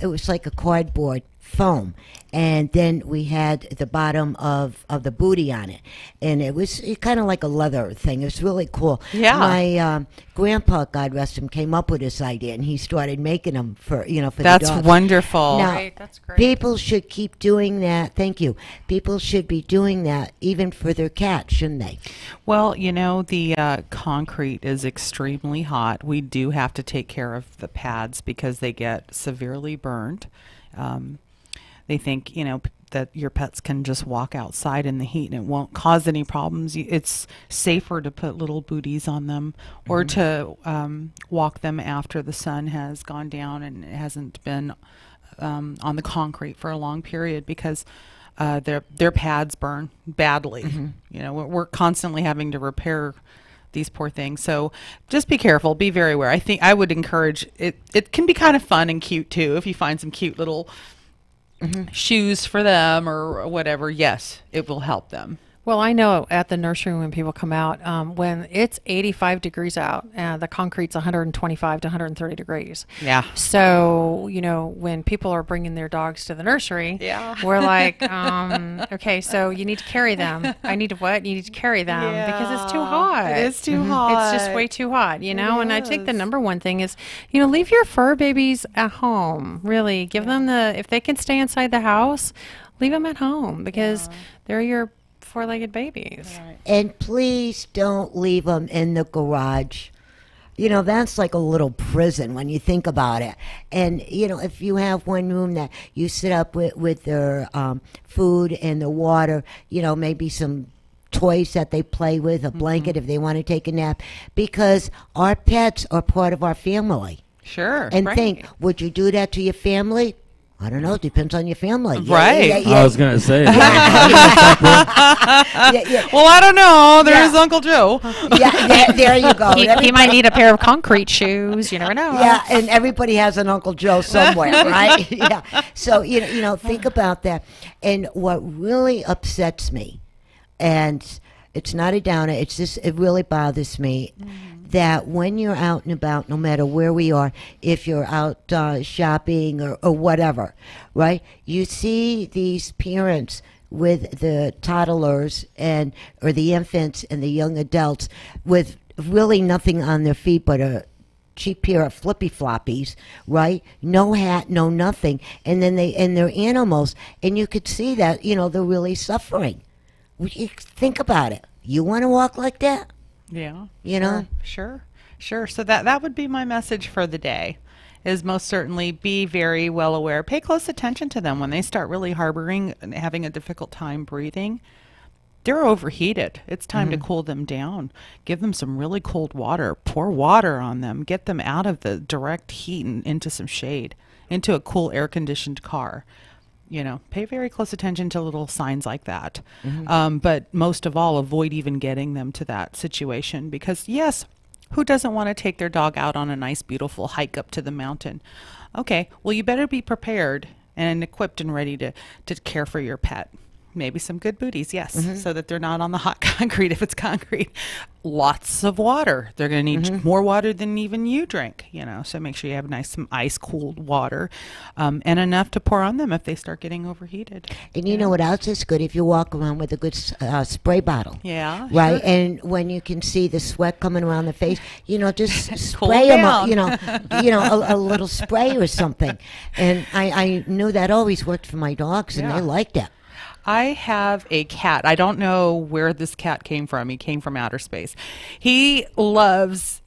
was like a cardboard foam, and then we had the bottom of the booty on it, and it was kind of like a leather thing. It was really cool. Yeah. My grandpa, God rest him, came up with this idea, and he started making them for the dogs. That's wonderful. Now, Right, that's great. people should keep doing that. Thank you. People should be doing that even for their cats, shouldn't they? Well, the concrete is extremely hot. We do have to take care of the pads because they get severely burned. They think, that your pets can just walk outside in the heat and it won't cause any problems. It's safer to put little booties on them or to walk them after the sun has gone down and it hasn't been on the concrete for a long period, because their pads burn badly. We're constantly having to repair these poor things. So just be careful, be very aware. I think I would encourage it. It can be kind of fun and cute too if you find some cute little shoes for them or whatever. Yes, it will help them. Well, I know at the nursery when people come out, when it's 85 degrees out, the concrete's 125 to 130 degrees. Yeah. So, when people are bringing their dogs to the nursery, we're like, okay, so you need to carry them. I need to what? You need to carry them because it's too hot. It is too hot. It's just way too hot, And I think the number one thing is, leave your fur babies at home. Really, give them if they can stay inside the house, leave them at home because they're your four-legged babies. And please don't leave them in the garage. That's like a little prison when you think about it. And, if you have one room that you sit up with their food and the water, maybe some toys that they play with, a blanket if they want to take a nap, because our pets are part of our family. Sure. And think, would you do that to your family? I don't know. It depends on your family. Right. I was going to say. Well, I don't know. There's Uncle Joe. There you go. He might need a pair of concrete shoes. You never know. Yeah, and everybody has an Uncle Joe somewhere, right? Yeah. So, think about that. And what really upsets me, and it's not a downer, it's just, it really bothers me, that when you're out and about, no matter where we are, if you're out shopping or whatever, right, you see these parents with the toddlers or the infants and the young adults with really nothing on their feet but a cheap pair of flippy floppies, right? No hat, no nothing, and then they're animals, and you could see that they're really suffering. Think about it. You want to walk like that? Yeah. Sure. So that would be my message for the day, is most certainly be very well aware. Pay close attention to them when they start really harboring and having a difficult time breathing. They're overheated. It's time to cool them down. Give them some really cold water. Pour water on them. Get them out of the direct heat and into some shade, into a cool air-conditioned car. Pay very close attention to little signs like that. But most of all, avoid even getting them to that situation, because yes, who doesn't want to take their dog out on a nice, beautiful hike up to the mountain? Okay, well, you better be prepared and equipped and ready to care for your pet. Maybe some good booties, yes, so that they're not on the hot concrete if it's concrete. Lots of water. They're going to need more water than even you drink, so make sure you have some ice-cooled water and enough to pour on them if they start getting overheated. And you know what else is good? If you walk around with a good spray bottle. Yeah. Right? Sure. And when you can see the sweat coming around the face, just spray them up, a little spray or something. And I knew that always worked for my dogs, and they liked it. I have a cat. I don't know where this cat came from. He came from outer space. He loves,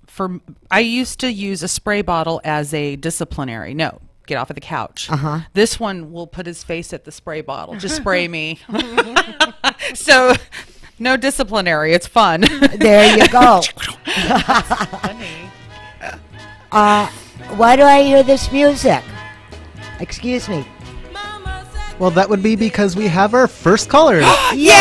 I used to use a spray bottle as a disciplinary. No, get off of the couch. This one will put his face at the spray bottle. Just spray me. So No disciplinary. It's fun. There you go. Why do I hear this music? Excuse me. Well, that would be because we have our first caller. Yay!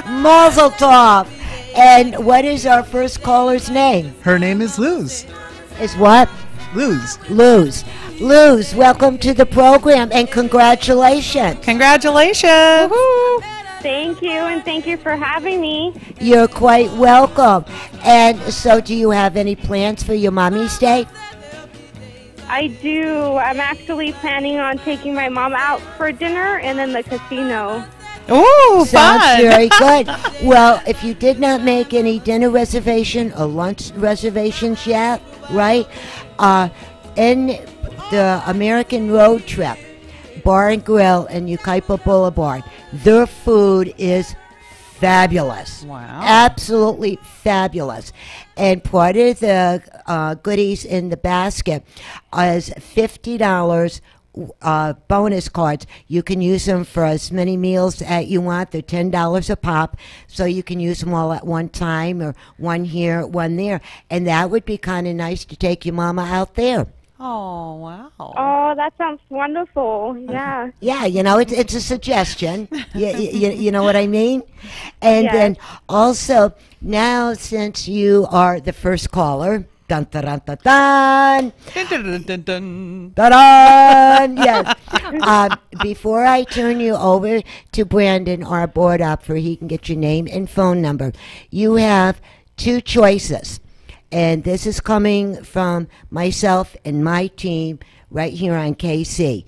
Mazel tov. And what is our first caller's name? Her name is Luz. Is what? Luz. Luz. Luz, welcome to the program and congratulations. Congratulations. Woo-hoo. Thank you, and thank you for having me. You're quite welcome. And so do you have any plans for your mommy's day? I do. I'm actually planning on taking my mom out for dinner and then the casino. Ooh, sounds fun. very good. Well, if you did not make any dinner reservation or lunch reservations yet, right? In the American Road Trip Bar and Grill in Ukaipa Boulevard, their food is fabulous. Wow. Absolutely fabulous. And part of the goodies in the basket is $50 bonus cards. You can use them for as many meals as you want. They're $10 a pop, so you can use them all at one time, or one here, one there. And that would be kind of nice to take your mama out there. Oh, wow. Oh, that sounds wonderful. Yeah. Yeah, you know, it's a suggestion. you know what I mean? And Yes. then also, now since you are the first caller, dun dun dun dun dun, Dun, dun, dun, dun, dun. dun, yes. Before I turn you over to Brandon, our board up, for he can get your name and phone number, you have two choices. And this is coming from myself and my team right here on KC.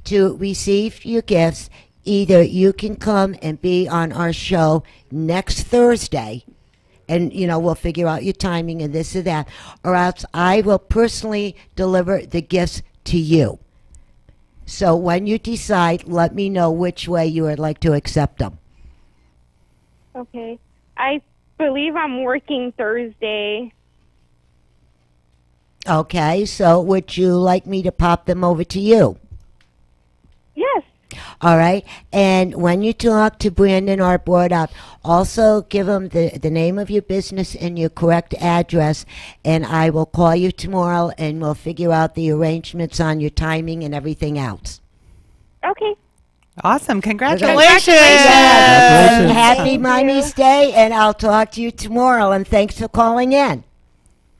To receive your gifts, either you can come and be on our show next Thursday, and, you know, we'll figure out your timing and this or that, or else I will personally deliver the gifts to you. So when you decide, let me know which way you would like to accept them. Okay. I believe I'm working Thursday. Okay, so would you like me to pop them over to you? Yes. All right, and when you talk to Brandon, our board up, also give him the name of your business and your correct address, and I will call you tomorrow, and we'll figure out the arrangements on your timing and everything else. Okay. Awesome. Congratulations. Yes. And happy Mommy's Day, and I'll talk to you tomorrow, and thanks for calling in.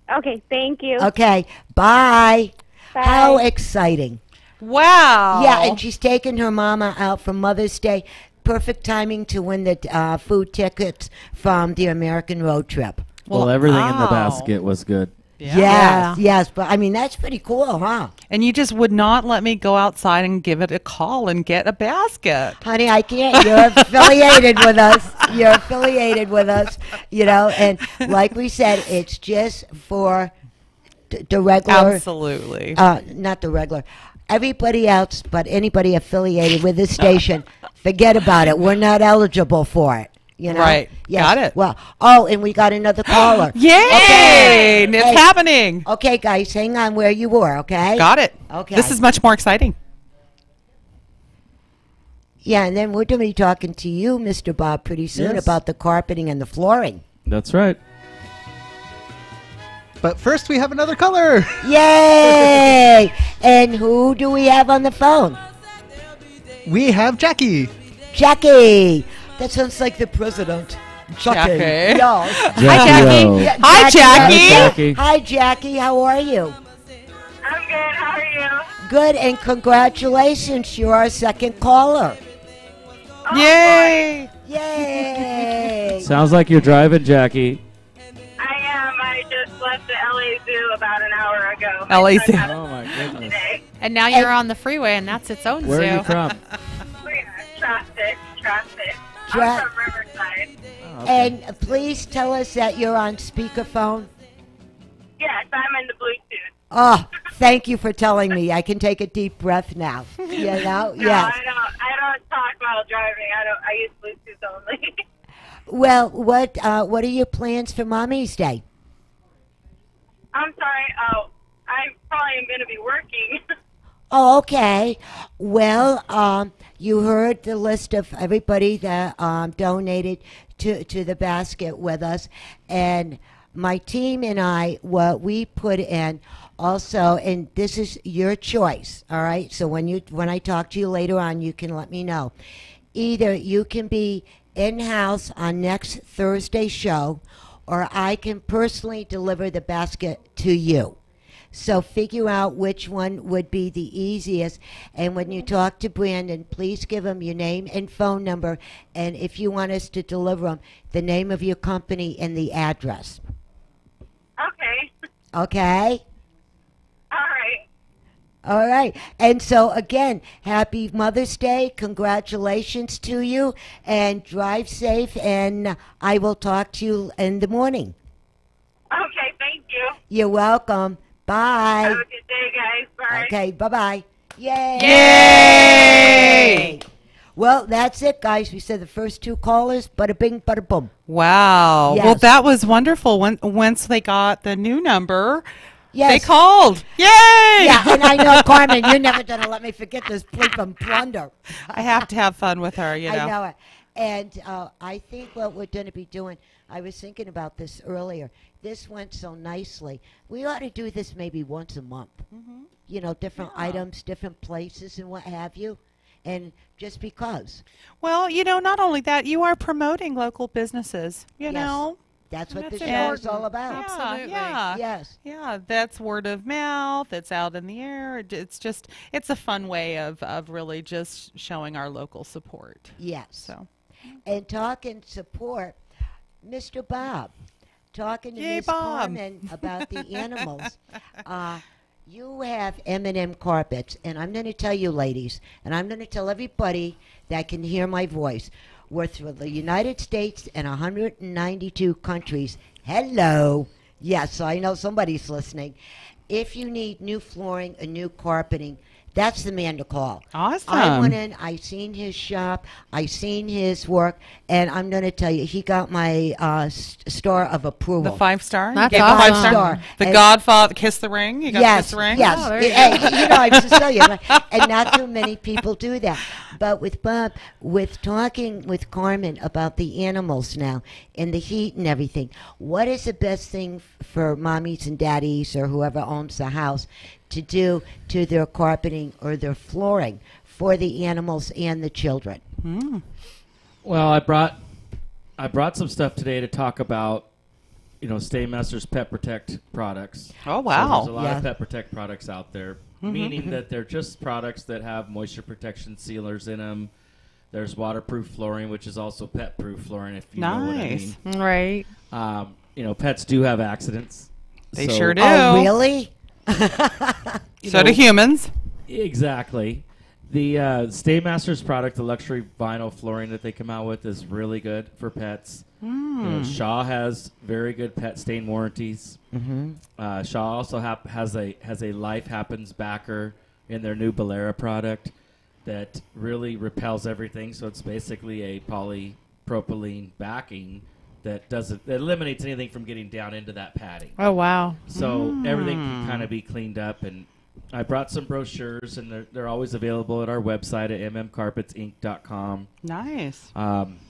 Okay, thank you. Okay, bye. Bye. How exciting. Wow. Yeah, and she's taking her mama out for Mother's Day. Perfect timing to win the food tickets from the American Road Trip. Well, everything in the basket was good. Yes, but I mean, that's pretty cool, huh? And you just would not let me go outside and give it a call and get a basket. Honey, I can't. You're affiliated with us. You're affiliated with us, you know, and like we said, it's just for the regular. Absolutely. Not the regular. Everybody else but anybody affiliated with this station, forget about it. We're not eligible for it. You know? Right. Yes. Got it. Well, and we got another caller. Yay! Okay. It's Hey. happening. Okay, guys, hang on where you were, okay? Got it. Okay. This is much more exciting. Yeah, and then we're going to be talking to you, Mr. Bob, pretty soon Yes. about the carpeting and the flooring. That's right. But first, we have another caller. Yay! And who do we have on the phone? We have Jackie. Jackie. That sounds like the president. Jackie. Jackie. Yes. Hi, Jackie. Yeah, Hi, Jackie. Jackie. Hi, Jackie. How are you? I'm good. How are you? Good, and congratulations. You're our second caller. Yay! Yay! Sounds like you're driving, Jackie. I am. I just left the LA Zoo about an hour ago. LA Zoo. Oh, my goodness. Today. And now you're on the freeway, and that's its own Where zoo. are you from? Traffic. Tra- I'm from Riverside. Oh, okay. And please tell us that you're on speakerphone. Yes, I'm in the Bluetooth. Oh, thank you for telling me. I can take a deep breath now. You know? No, Yes. I don't talk while driving. I use Bluetooth only. Well, what are your plans for Mommy's Day? I'm sorry. Oh, I probably am going to be working. Oh, okay. Well, you heard the list of everybody that donated to the basket with us, and my team and I, what we put in also, and this is your choice, all right? So when I talk to you later on, you can let me know. Either you can be in-house on next Thursday's show, or I can personally deliver the basket to you. So figure out which one would be the easiest. And when you talk to Brandon, please give him your name and phone number. And if you want us to deliver them, the name of your company and the address. Okay. Okay? All right. All right. And so, again, happy Mother's Day. Congratulations to you. And drive safe. And I will talk to you in the morning. Okay, thank you. You're welcome. Bye. Have a good day, guys. Bye. Okay, bye-bye. Yay! Yay! Well, that's it, guys. We said the first two callers, bada bing, bada boom. Wow. Yes. Well, that was wonderful. Once they got the new number, yes. they called. Yay! Yeah, and I know, Carmen, you're never going to let me forget this bleeping plunder. I have to have fun with her, you know. I know it. And I think what we're going to be doing, I was thinking about this earlier. This went so nicely. We ought to do this maybe once a month. Mm-hmm. You know, different items, different places, and what have you. And just because. Well, you know, not only that, you are promoting local businesses, you know. That's what the That's show is all about. Absolutely. Yeah. Yes. Yeah, that's word of mouth. It's out in the air. It's just, it's a fun way of really just showing our local support. Yes. So. And talking support, Mr. Bob, talking to Yay, Miss Bob. Carmen about the animals. You have M&M carpets, and I'm going to tell you, ladies, and I'm going to tell everybody that can hear my voice. We're through the United States and 192 countries. Hello. Yes, so I know somebody's listening. If you need new flooring or new carpeting, that's the man to call. Awesome. I went in, I seen his shop, I seen his work, and I'm going to tell you, he got my star of approval. The 5-star? That's You gave awesome. 5-star. The And- Godfather, Kiss the Ring? You got yes, Kiss the Ring? Yes, Oh, there you Hey, go. you know, I'm Sicilian, right? And not too many people do that. But with Bob, with talking with Carmen about the animals now and the heat and everything, what is the best thing for mommies and daddies or whoever owns the house to do to their carpeting or their flooring for the animals and the children? Well, I brought some stuff today to talk about, you know, Stainmaster's Pet Protect products. Oh, wow. So there's a lot Yeah. of Pet Protect products out there, meaning that they're just products that have moisture protection sealers in them. There's waterproof flooring, which is also pet-proof flooring, if you know what I Nice. mean. Right. You know, pets do have accidents. They so- sure do. Oh, really? You So know, do humans. Exactly. The Stainmaster's product, the luxury vinyl flooring that they come out with, is really good for pets. You know, Shaw has very good pet stain warranties. Shaw also has a Life Happens backer in their new Bolera product that really repels everything. So it's basically a polypropylene backing that eliminates anything from getting down into that padding. Oh, wow. So everything can kind of be cleaned up. And I brought some brochures, and they're always available at our website at mmcarpetsinc.com. Nice.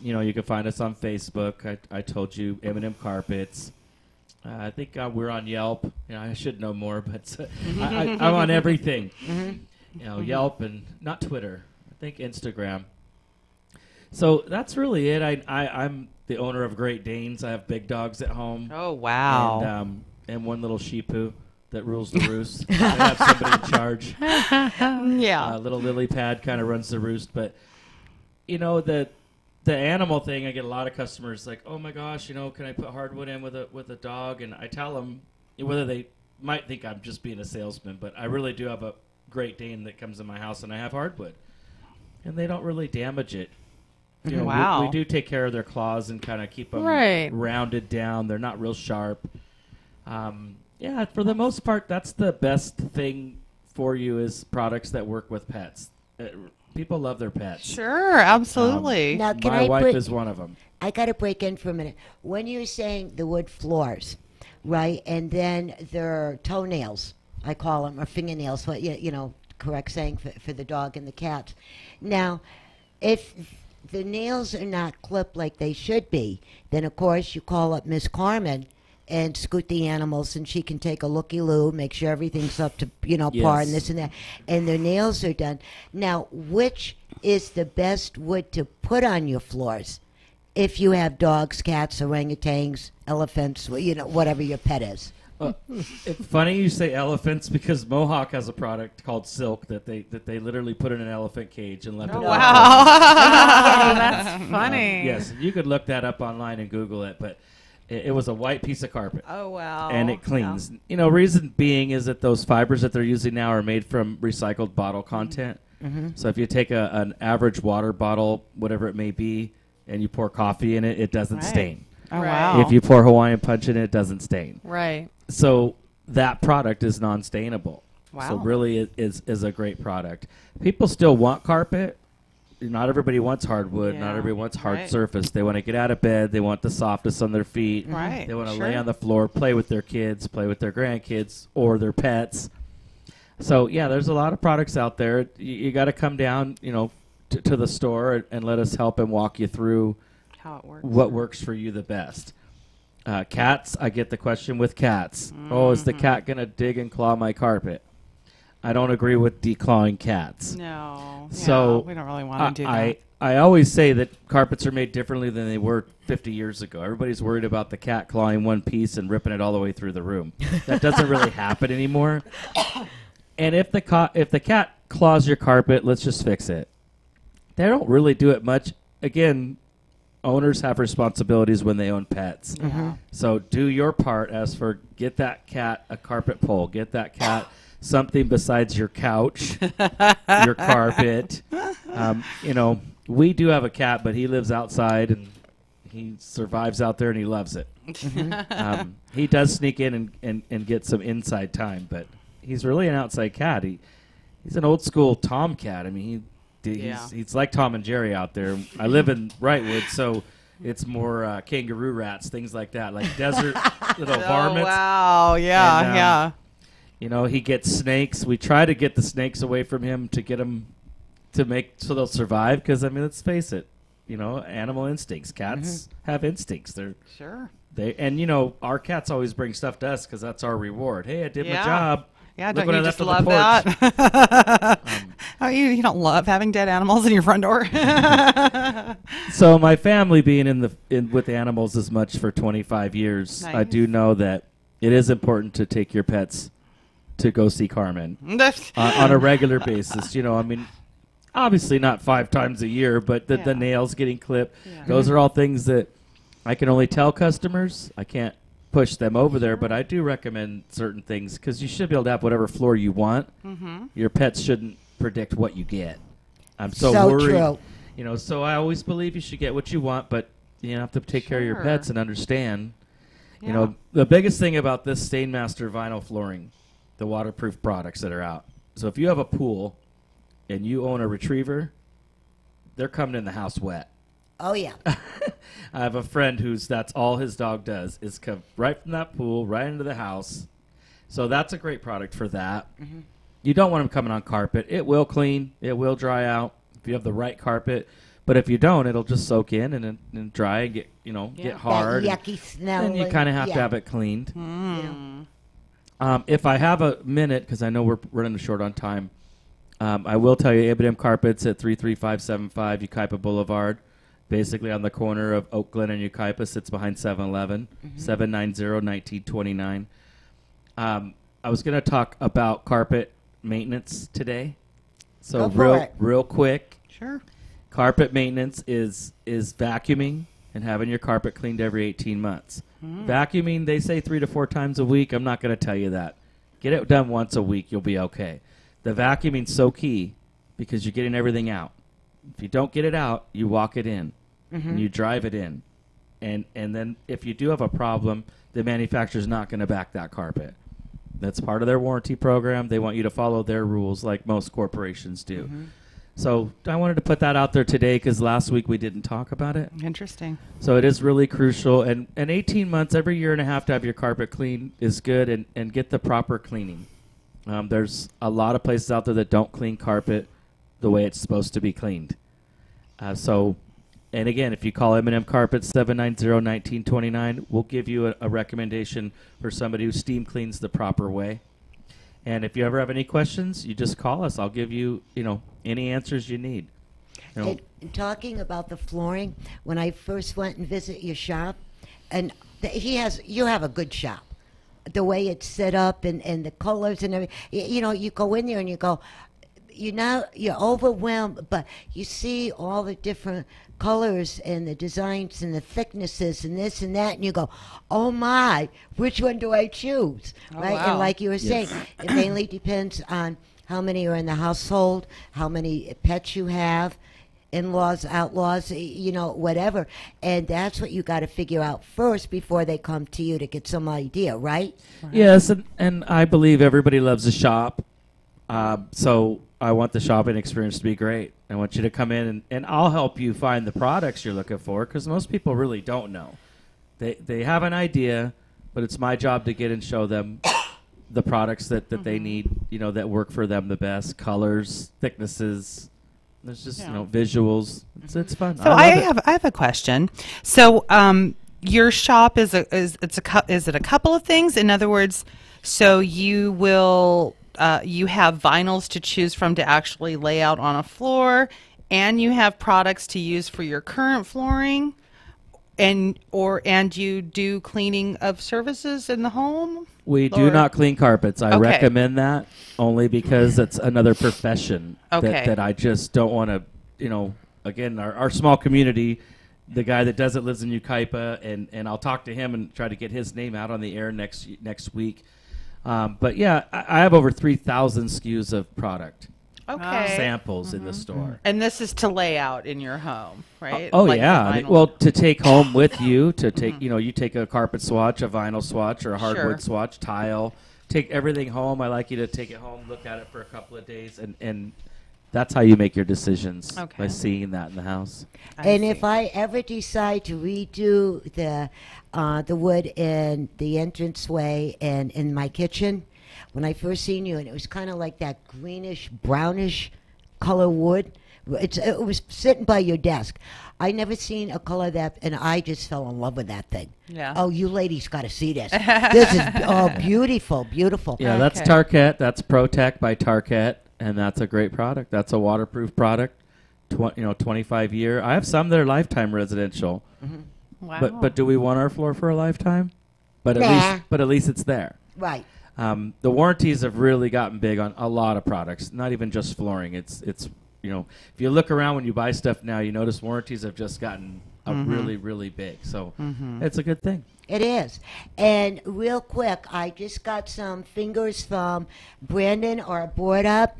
You know, you can find us on Facebook. I told you, M&M Carpets. I think we're on Yelp. You know, I should know more, but I'm on everything. You know, Yelp and not Twitter. I think Instagram. So that's really it. I'm the owner of Great Danes. I have big dogs at home. Oh, wow. And one little sheepoo that rules the roost. I have somebody in charge. Yeah. Little lily pad kind of runs the roost. But, you know, the animal thing, I get a lot of customers like, oh, my gosh, you know, can I put hardwood in with a dog? And I tell them, whether they might think I'm just being a salesman, but I really do have a Great Dane that comes in my house, and I have hardwood. And they don't really damage it. You know, Wow. we do take care of their claws and kind of keep them Right. rounded down. They're not real sharp. Yeah, for the most part, that's the best thing for you is products that work with pets. People love their pets. Sure, absolutely. Now, can My I wife break- is one of them. I got to break in for a minute. When you're saying the wood floors, right, and then their toenails, I call them, or fingernails, but you know, correct saying for the dog and the cats. Now, if the nails are not clipped like they should be, then of course you call up Miss Carmen and scoot the animals, and she can take a looky-loo, make sure everything's up to par and this and that, and their nails are done. Now, which is the best wood to put on your floors if you have dogs, cats, orangutans, elephants, whatever your pet is? It's funny you say elephants because Mohawk has a product called Silk that they literally put in an elephant cage and left it. Wow, that's funny. Yes, you could look that up online and Google it, but it was a white piece of carpet. Oh wow! And it cleans. Reason being is that those fibers that they're using now are made from recycled bottle content. Mm-hmm. So if you take an average water bottle, whatever it may be, and you pour coffee in it, it doesn't stain. Oh wow! If you pour Hawaiian Punch in it, it doesn't stain. Right. So that product is non-stainable. Wow. So really it is a great product. People still want carpet. Not everybody wants hardwood. Yeah. Not everybody wants hard Right. surface. They want to get out of bed. They want the softness on their feet. Right. They want to Sure. lay on the floor, play with their kids, play with their grandkids or their pets. So, yeah, there's a lot of products out there. You got to come down, to the store and let us help and walk you through How it works. what works for you the best. Cats, I get the question with cats. Oh, is the cat going to dig and claw my carpet? I don't agree with declawing cats. No. So we don't really want to do that. I always say that carpets are made differently than they were 50 years ago. Everybody's worried about the cat clawing one piece and ripping it all the way through the room. That doesn't really happen anymore. And if the cat claws your carpet, let's just fix it. They don't really do it much. Again, owners have responsibilities when they own pets. Mm-hmm. So do your part as for get that cat a carpet pole, get that cat something besides your couch, your carpet. We do have a cat, but he lives outside and he survives out there and he loves it. He does sneak in and get some inside time, but he's really an outside cat. He's an old school tomcat. I mean, he's like Tom and Jerry out there. I live in Wrightwood, so it's more kangaroo rats, things like that, like desert little varmints. Wow, yeah, And, yeah. He gets snakes. We try to get the snakes away from him to get them to make so they'll survive. Because let's face it, animal instincts. Cats have instincts. They're Sure. Our cats always bring stuff to us because that's our reward. Hey, I did my Yeah. job. Yeah, Look don't what I you left just on the love porch. that? You don't love having dead animals in your front door? So my family being with animals as much for 25 years, I Nice. do know that it is important to take your pets to go see Carmen on a regular basis. Obviously not 5 times a year, but the nails getting clipped, those are all things that I can only tell customers. I can't push them over there, but I do recommend certain things because you should be able to have whatever floor you want. Your pets shouldn't predict what you get. I'm so worried. True. So I always believe you should get what you want, but you have to take care of your Sure. pets and understand. Yeah. The biggest thing about this Stainmaster vinyl flooring, the waterproof products that are out. So if you have a pool and you own a retriever, they're coming in the house wet. Oh, yeah. I have a friend that's all his dog does is come right from that pool right into the house. So that's a great product for that. You don't want them coming on carpet. It will clean. It will dry out if you have the right carpet. But if you don't, it'll just soak in and dry and get hard. That yucky smell. And you kind of have to have it cleaned. If I have a minute, because I know we're running short on time, I will tell you Abraham Carpets at 33575 Yucaipa Boulevard, basically on the corner of Oak Glen and Yucaipa, sits behind 7-Eleven, 790-1929. I was going to talk about carpet maintenance today. So real quick. Sure. Carpet maintenance is vacuuming and having your carpet cleaned every 18 months. Vacuuming, they say 3 to 4 times a week. I'm not going to tell you that. Get it done once a week. You'll be okay. The vacuuming's so key because you're getting everything out. If you don't get it out, you walk it in and you drive it in. And then if you do have a problem, the manufacturer's not going to back that carpet. That's part of their warranty program. They want you to follow their rules like most corporations do. So I wanted to put that out there today because last week we didn't talk about it. Interesting. So it is really crucial. And 18 months, every year and a half to have your carpet clean is good and get the proper cleaning. There's a lot of places out there that don't clean carpet the way it's supposed to be cleaned. And again, if you call M&M Carpet 790-1929, we'll give you a recommendation for somebody who steam cleans the proper way. And if you ever have any questions, you just call us. I'll give you, any answers you need. Talking about the flooring, when I first went and visit your shop, and you have a good shop. The way it's set up and the colors and everything, you go in there and you go, you're overwhelmed, but you see all the different colors and the designs and the thicknesses and this and that, and you go, oh my, which one do I choose? Right? Wow. And like you were saying, it mainly depends on how many are in the household, how many pets you have, in-laws, outlaws, whatever. And that's what you got to figure out first before they come to you to get some idea, right? Yes, and I believe everybody loves to shop. So I want the shopping experience to be great. I want you to come in, and I'll help you find the products you're looking for, because most people really don't know. They have an idea, but it's my job to get and show them the products that they need, that work for them the best, colors, thicknesses. There's just visuals. It's fun. So I have a question. So your shop is it a couple of things? In other words, so you will you have vinyls to choose from to actually lay out on a floor, and you have products to use for your current flooring, and you do cleaning of services in the home? We do not clean carpets. I recommend that only because it's another profession that I just don't want to, again, our small community, the guy that does it lives in Yucaipa, and I'll talk to him and try to get his name out on the air next week. But yeah, I have over 3,000 SKUs of product. Samples in the store. And this is to lay out in your home, right? Yeah. To take home with you, to take, you take a carpet swatch, a vinyl swatch, or a hardwood swatch, tile, take everything home. I like you to take it home, look at it for a couple of days, and that's how you make your decisions, by seeing that in the house. If I ever decide to redo the wood in the entranceway and in my kitchen, when I first seen you, and it was kind of like that greenish, brownish color wood. It was sitting by your desk. I never seen a color that, and I just fell in love with that thing. Yeah. Oh, you ladies got to see this. This is beautiful, beautiful. Yeah, that's Tarkett. That's ProTech by Tarkett, and that's a great product. That's a waterproof product. 25 year. I have some that are lifetime residential. Mm-hmm. Wow. But do we want our floor for a lifetime? But at least it's there. Right. The warranties have really gotten big on a lot of products, not even just flooring. It's if you look around when you buy stuff now, you notice warranties have just gotten really, really big. So it's a good thing. It is. And real quick, I just got some fingers from Brandon, our board up.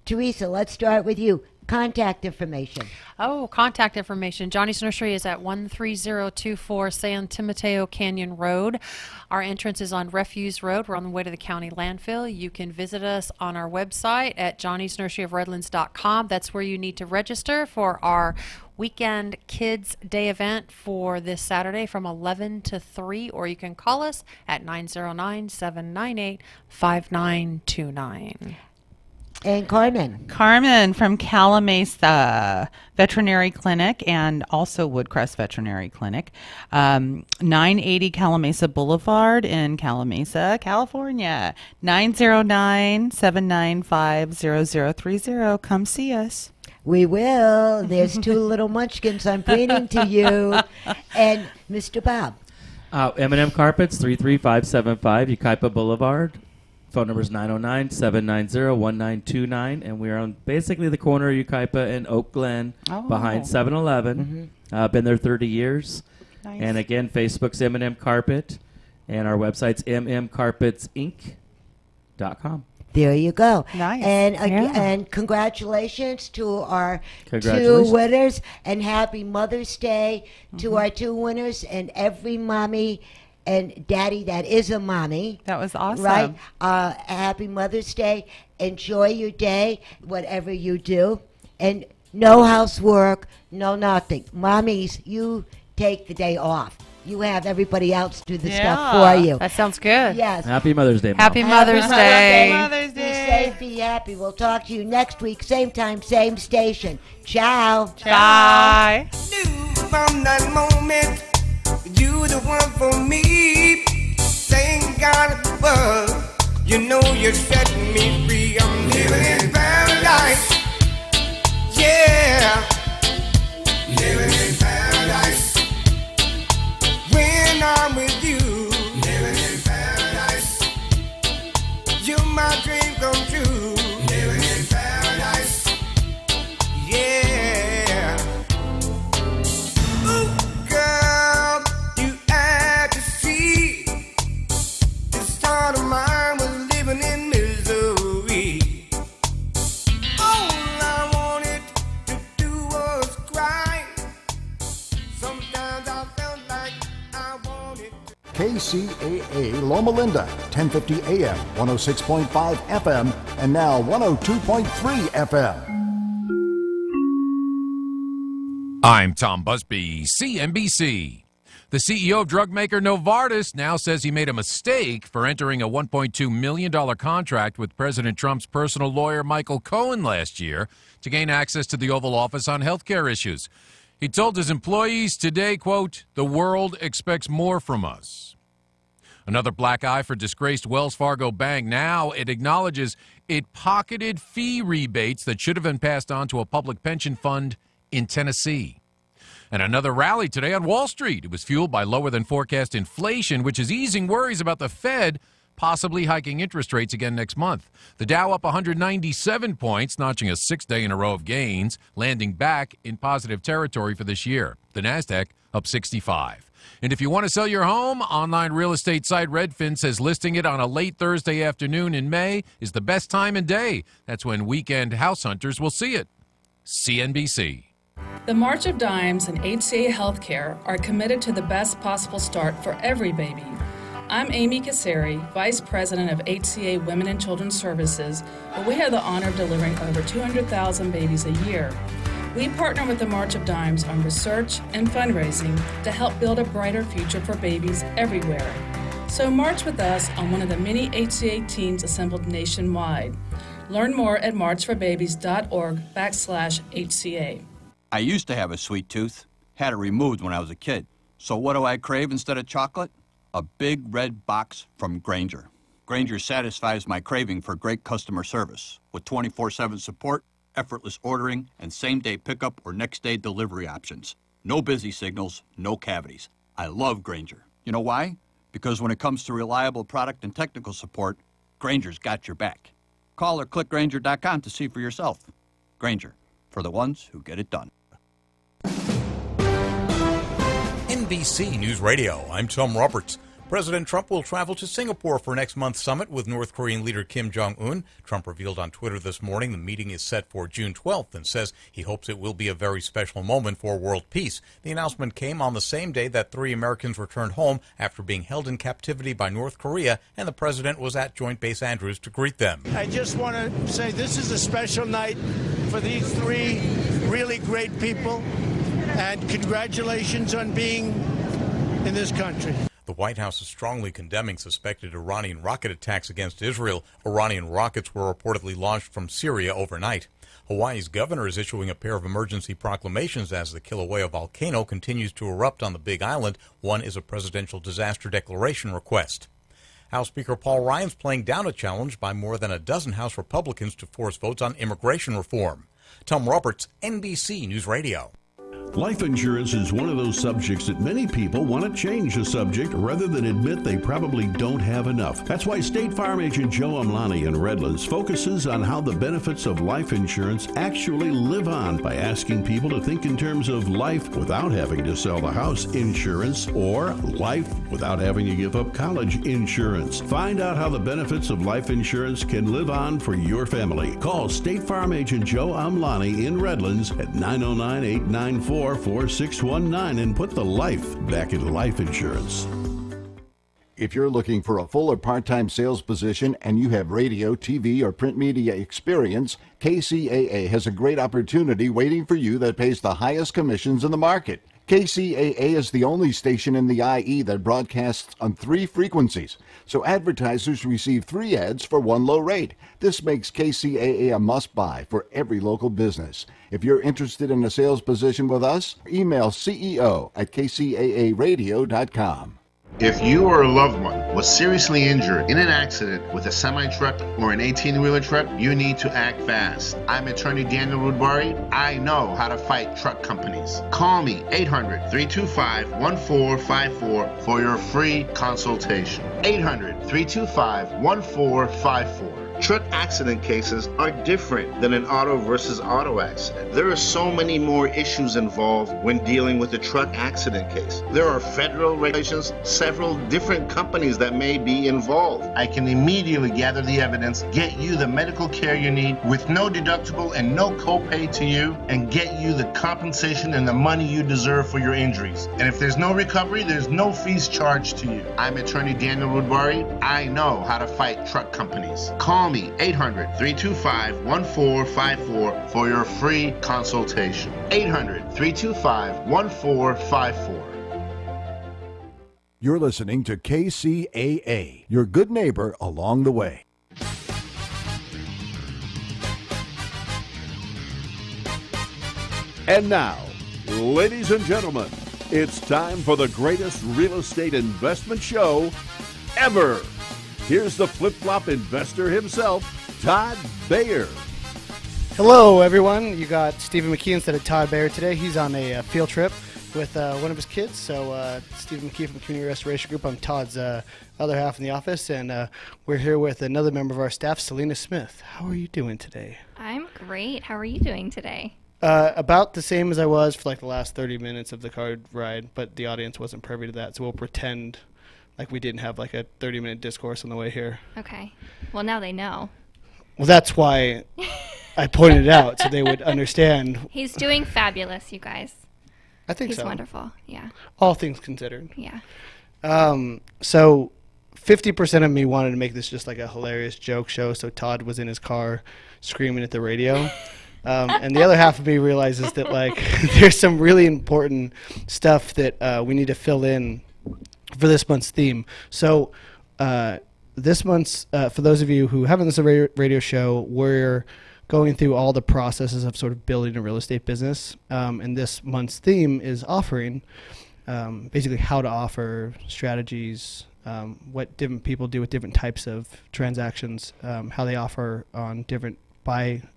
Teresa, let's start with you. Contact information. Contact information. Johnny's Nursery is at 13024 San Timoteo Canyon Road. Our entrance is on Refuse Road. We're on the way to the county landfill. You can visit us on our website at johnnysnurseryofredlands.com. That's where you need to register for our weekend kids day event for this Saturday from 11 to 3, or you can call us at 909-798-5929. And Carmen. Carmen from Calamasa Veterinary Clinic and also Woodcrest Veterinary Clinic. 980 Calamasa Boulevard in Calamasa, California. 909-795-0030. Come see us. We will. There's two little munchkins I'm bringing to you. And Mr. Bob. M&M Carpets, 33575 Yucaipa Boulevard. Phone number is 909-790-1929, and we're on basically the corner of Yucaipa and Oak Glen behind 7-Eleven. Been there 30 years. Nice. And again, Facebook's M&M Carpet, and our website's mmcarpetsinc.com. There you go. Nice. And congratulations to our two winners, and happy Mother's Day to our two winners and every mommy and daddy that is a mommy. That was awesome. Right? Happy Mother's Day. Enjoy your day, whatever you do. And no housework, no nothing. Mommies, you take the day off. you have everybody else do the Yeah, stuff for you. that sounds good. Yes. Happy Mother's Day, Mom. Happy Mother's Day. Mother's Be safe, be happy. We'll talk to you next week, same time, same station. Ciao. Bye. From that moment, you the one for me. Thank God above. You know you're setting me free. I'm living in paradise. Yeah. Living in paradise. When I'm with you. Living in paradise. You're my dream come true. Living in paradise. Yeah. Ooh, girl, you had to see. This heart of mine was living in misery. All I wanted to do was cry. Sometimes I felt like I wanted to. KCAA Loma Linda, 1050 AM, 106.5 FM, and now 102.3 FM. I'm Tom Busby, CNBC. The CEO of drug maker Novartis now says he made a mistake for entering a $1.2 million contract with President Trump's personal lawyer Michael Cohen last year to gain access to the Oval Office on health care issues. He told his employees today, quote, "The world expects more from us." Another black eye for disgraced Wells Fargo Bank. Now it acknowledges it pocketed fee rebates that should have been passed on to a public pension fund in Tennessee. And another rally today on Wall Street. It was fueled by lower than forecast inflation, which is easing worries about the Fed possibly hiking interest rates again next month. The Dow up 197 points, notching a 6th day in a row of gains, landing back in positive territory for this year. The Nasdaq up 65. And if you want to sell your home, online real estate site Redfin says listing it on a late Thursday afternoon in May is the best time and day. That's when weekend house hunters will see it. CNBC. The March of Dimes and HCA Healthcare are committed to the best possible start for every baby. I'm Amy Casari, Vice President of HCA Women and Children's Services, where we have the honor of delivering over 200,000 babies a year. We partner with the March of Dimes on research and fundraising to help build a brighter future for babies everywhere. So march with us on one of the many HCA teams assembled nationwide. Learn more at marchforbabies.org/HCA. I used to have a sweet tooth, had it removed when I was a kid. So what do I crave instead of chocolate? A big red box from Grainger. Grainger satisfies my craving for great customer service with 24/7 support, effortless ordering, and same-day pickup or next-day delivery options. No busy signals, no cavities. I love Grainger. You know why? Because when it comes to reliable product and technical support, Grainger's got your back. Call or click Grainger.com to see for yourself. Grainger, for the ones who get it done. NBC News Radio, I'm Tom Roberts. President Trump will travel to Singapore for next month's summit with North Korean leader Kim Jong-un. Trump revealed on Twitter this morning the meeting is set for June 12th and says he hopes it will be a very special moment for world peace. The announcement came on the same day that 3 Americans returned home after being held in captivity by North Korea, and the president was at Joint Base Andrews to greet them. I just want to say this is a special night for these 3 really great people, and congratulations on being in this country. The White House is strongly condemning suspected Iranian rocket attacks against Israel. Iranian rockets were reportedly launched from Syria overnight. Hawaii's governor is issuing a pair of emergency proclamations as the Kilauea volcano continues to erupt on the Big Island. One is a presidential disaster declaration request. House Speaker Paul Ryan's playing down a challenge by more than a dozen House Republicans to force votes on immigration reform. Tom Roberts, NBC News Radio. Life insurance is one of those subjects that many people want to change the subject rather than admit they probably don't have enough. That's why State Farm agent Joe Amlani in Redlands focuses on how the benefits of life insurance actually live on by asking people to think in terms of life without having to sell the house insurance or life without having to give up college insurance. Find out how the benefits of life insurance can live on for your family. Call State Farm agent Joe Amlani in Redlands at 909-894-4619 and put the life back into life insurance. If you're looking for a full or part-time sales position and you have radio, TV, or print media experience, KCAA has a great opportunity waiting for you that pays the highest commissions in the market. KCAA is the only station in the IE that broadcasts on 3 frequencies, so advertisers receive 3 ads for 1 low rate. This makes KCAA a must-buy for every local business. If you're interested in a sales position with us, email CEO@kcaaradio.com. If you or a loved one was seriously injured in an accident with a semi-truck or an 18-wheeler truck, you need to act fast. I'm attorney Daniel Rudbari. I know how to fight truck companies. Call me 800-325-1454 for your free consultation. 800-325-1454. Truck accident cases are different than an auto versus auto accident. There are so many more issues involved when dealing with a truck accident case. There are federal regulations, several different companies that may be involved. I can immediately gather the evidence, get you the medical care you need with no deductible and no copay to you, and get you the compensation and the money you deserve for your injuries. And if there's no recovery, there's no fees charged to you. I'm attorney Daniel Rudbari. I know how to fight truck companies. Call me 800-325-1454 for your free consultation. 800-325-1454. You're listening to KCAA, your good neighbor along the way. And now, ladies and gentlemen, it's time for the greatest real estate investment show ever. Here's the flip-flop investor himself, Todd Bayer. Hello, everyone. You got Stephen McKee instead of Todd Bayer today. He's on a field trip with one of his kids. So Stephen McKee from the Community Restoration Group. I'm Todd's other half in the office, and we're here with another member of our staff, Selena Smith. How are you doing today? I'm great. How are you doing today? About the same as I was for like the last 30 minutes of the car ride, but the audience wasn't privy to that, so we'll pretend like we didn't have like a 30-minute discourse on the way here. Okay. Well, now they know. Well, that's why I pointed it out, so they would understand. He's doing fabulous, you guys. I think He's so. wonderful, yeah. All things considered. Yeah. So 50% of me wanted to make this just like a hilarious joke show, so Todd was in his car screaming at the radio. And the other half of me realizes that like there's some really important stuff that we need to fill in for this month's theme. So this month's, for those of you who haven't listened to the radio show, we're going through all the processes of sort of building a real estate business. And this month's theme is offering, basically how to offer strategies, what different people do with different types of transactions, how they offer on different buying,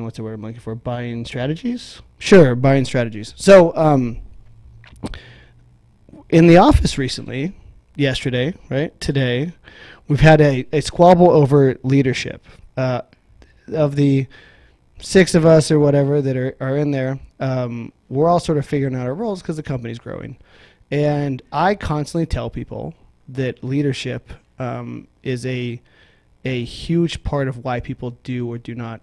what's the word I'm looking for? Buying strategies? Sure, buying strategies. So, in the office recently, yesterday, right, today, we've had a squabble over leadership. Of the 6 of us or whatever that are in there, we're all sort of figuring out our roles because the company's growing. And I constantly tell people that leadership is a huge part of why people do or do not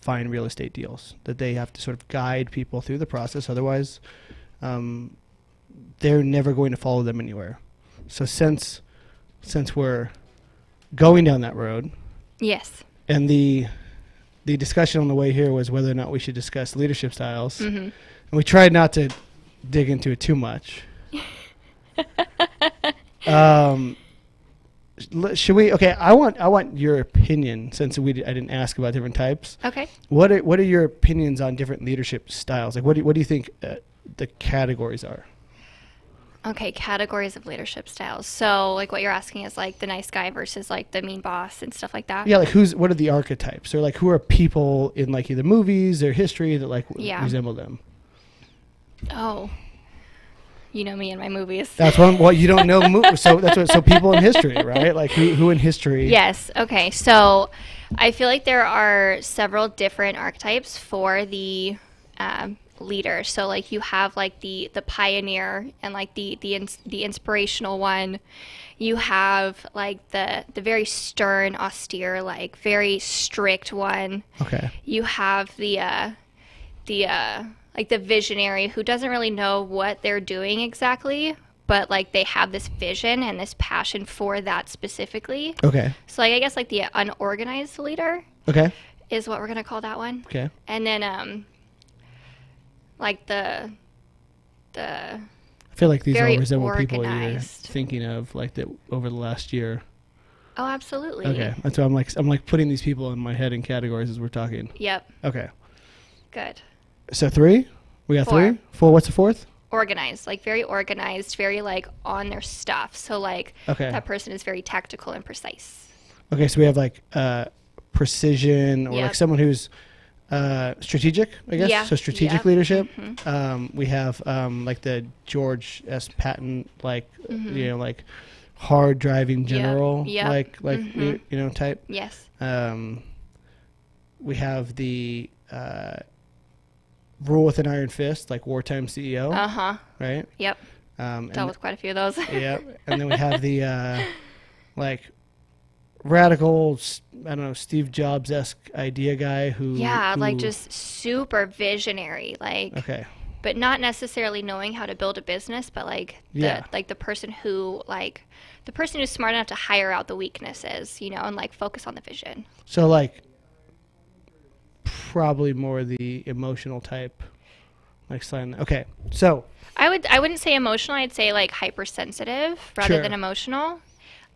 find real estate deals, that they have to sort of guide people through the process. Otherwise, they're never going to follow them anywhere. So since we're going down that road, yes, and the discussion on the way here was whether or not we should discuss leadership styles, and we tried not to dig into it too much. Should we? Okay, I want your opinion, since I didn't ask about different types. Okay. What are your opinions on different leadership styles? Like, what do you think the categories are? Okay, categories of leadership styles. So, like, what you're asking is like the nice guy versus like the mean boss and stuff like that. Yeah, like what are the archetypes, or like who are people in like either movies or history that like resemble them? Oh. You know me and my movies. That's what you don't know. So that's what. So people in history, right? Like who in history? Yes. Okay. So I feel like there are several different archetypes for the leader. So like you have like the pioneer and like the inspirational one. You have like the very stern, austere, like very strict one. Okay. You have the like the visionary who doesn't really know what they're doing exactly, but like they have this vision and this passion for that specifically. Okay. So like I guess like the unorganized leader. Okay. Is what we're gonna call that one. Okay. And then like the I feel like these very all resemble people you're organized. thinking of like that over the last year. Oh, absolutely. Okay. That's why I'm like putting these people in my head in categories as we're talking. Yep. Okay. Good. So 3? We got 4. 3? 4, what's the fourth? Organized, like very organized, very like on their stuff. So like Okay. that person is very tactical and precise. Okay, so we have like precision or like Yep. someone who's strategic, I guess. Yeah. So strategic Yep. leadership. Mhm. We have like the George S. Patton, like Mhm. you know, like hard driving general, Yep. like Mhm. you know type. Yes. We have the rule with an iron fist, like wartime CEO. Uh-huh. Right. Yep. Dealt with quite a few of those. Yep. And then we have the like radical, I don't know, Steve Jobs-esque idea guy who. Yeah, like who- just super visionary, like. Okay. But not necessarily knowing how to build a business, but like Yeah. the person who's smart enough to hire out the weaknesses, you know, and like focus on the vision. So like probably more the emotional type, like sign. Okay, so I wouldn't say emotional. I'd say like hypersensitive rather Sure. than emotional.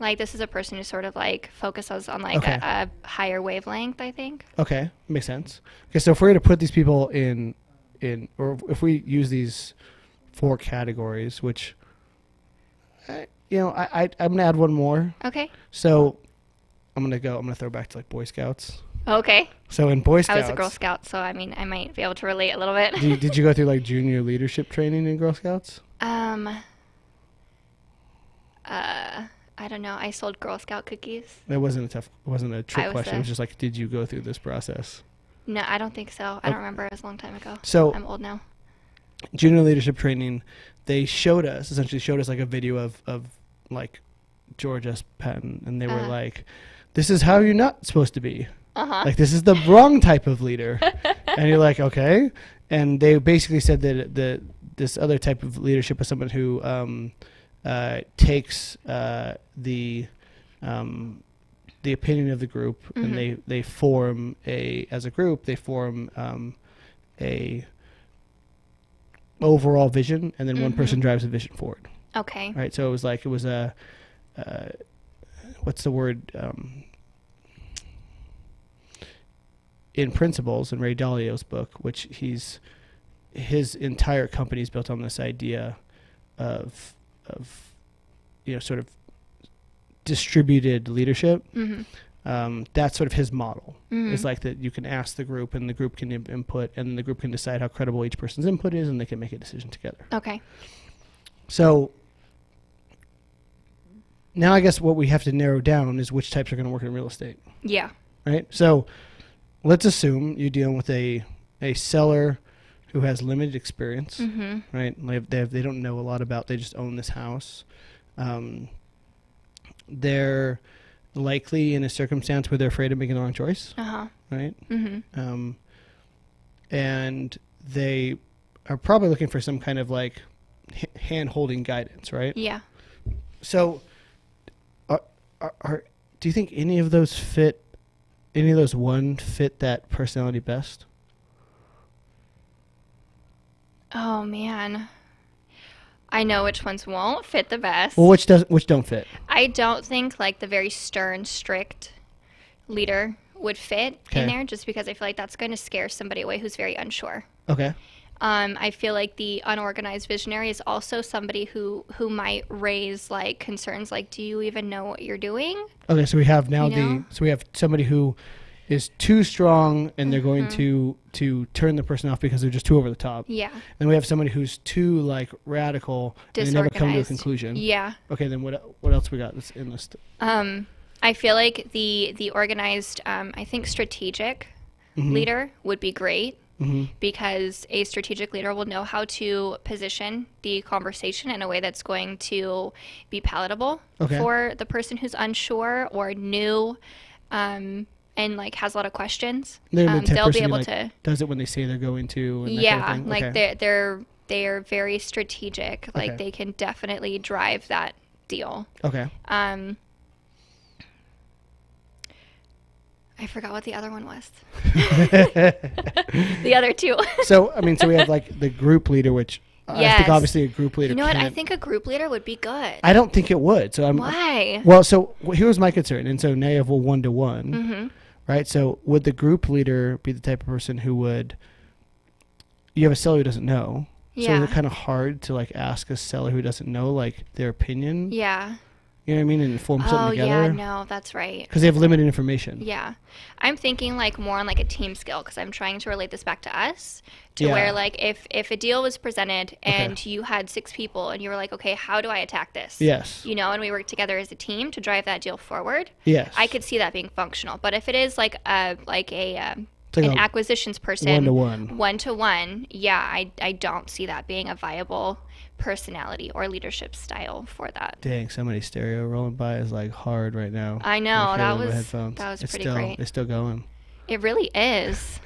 Like this is a person who sort of like focuses on like Okay. a higher wavelength, I think. okay, makes sense. Okay, so if we're to put these people in, or if we use these 4 categories, which, I'm gonna add one more. Okay. So I'm gonna throw back to like Boy Scouts. Okay. So in Boy I Scouts, was a Girl Scout, so I mean I might be able to relate a little bit. did you go through like junior leadership training in Girl Scouts? I don't know. I sold Girl Scout cookies. It wasn't a trick I was question. It the- was just like, did you go through this process? No, I don't think so. I don't remember. It was a long time ago. So- I'm old now. Junior leadership training, they essentially showed us like a video of like George S. Patton, and they were Uh-huh. like, this is how you're not supposed to be. Uh-huh. Like, this is the wrong type of leader. And you're like, okay. And they basically said that this other type of leadership is someone who takes the opinion of the group, and Mhm. they form as a group, they form a overall vision, and then one person Mhm. drives the vision forward. Okay. Right. So it was a what's the word? In Principles, in Ray Dalio's book, which his entire company is built on this idea of sort of distributed leadership. Mhm. That's sort of his model. Mhm. It's like that you can ask the group, and the group can input, and the group can decide how credible each person's input is, and they can make a decision together. Okay. So now I guess what we have to narrow down is which types are going to work in real estate. Yeah. Right? So let's assume you're dealing with a seller who has limited experience, Mhm. right? They don't know a lot about, they just own this house. They're likely in a circumstance where they're afraid of making the wrong choice, Uh-huh. right? Mhm. And they are probably looking for some kind of like hand-holding guidance, right? Yeah. So, do you think any of those fit that personality best? Oh man. I know which ones won't fit the best. Well, which don't fit? I don't think like the very stern, strict leader would fit Okay. in there, just because I feel like that's going to scare somebody away who's very unsure. Okay. I feel like the unorganized visionary is also somebody who might raise like concerns like, do you even know what you're doing? Okay, so we have now You know? so we have somebody who is too strong, and they're going to turn the person off because they're just too over the top. Yeah. And we have somebody who's too like radical, and they never come to a Disorganized. conclusion. Yeah. Okay, then what else we got that's in this? I feel like the organized, I think strategic Mhm. leader would be great. Mhm. Because a strategic leader will know how to position the conversation in a way that's going to be palatable Okay. for the person who's unsure or new, and and like has a lot of questions, They're the type of they'll be person who, able like, to. does it when they say they're going to. And Yeah, that kind of thing? like Okay. they are very strategic. Like Okay. they can definitely drive that deal. Okay. I forgot what the other one was. The other two. So I mean, so we have like the group leader, which I think Yes. obviously a group leader. You know what? I can't- think a group leader would be good. I don't think it would. So I'm. Why? Well, so here's my concern, and so now you have a 1-to-1, Mhm. right? So would the group leader be the type of person who would? You have a seller who doesn't know, so Yeah. is it kind of hard to like ask a seller who doesn't know like their opinion? Yeah. You know what I mean, and form something Oh together. yeah, no, that's right. Because they have limited information. Yeah, I'm thinking like more on like a team skill because I'm trying to relate this back to us to Yeah. where like if a deal was presented and you had 6 people and you were like, okay, how do I attack this? Yes. You know, and we work together as a team to drive that deal forward. Yes. I could see that being functional, but if it is like a like an a acquisitions person 1-to-1. 1-to-1, yeah, I don't see that being a viable personality or leadership style for that. Dang, somebody stereo rolling by is like hard right now. I know, I feel that it in my was- headphones. that was It's pretty still, great. It's still going. It really is.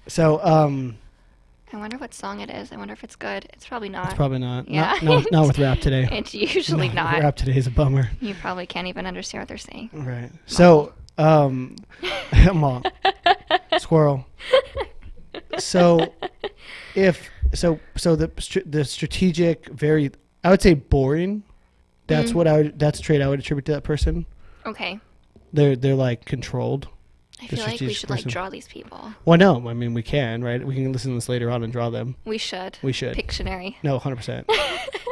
So I wonder what song it is. I wonder if it's good. It's probably not. it's probably not. Yeah. Not with rap today. It's usually No, not. Rap today is a bummer. You probably can't even understand what they're saying. Right. So Mom, squirrel. So the strategic, very, I would say boring. That's Mhm. that's a trait I would attribute to that person. Okay. They're like controlled. I The feel like we strategic should like person. draw these people. Well, no, I mean we can, right? We can listen to this later on and draw them. We should. We should. Pictionary. No, 100%.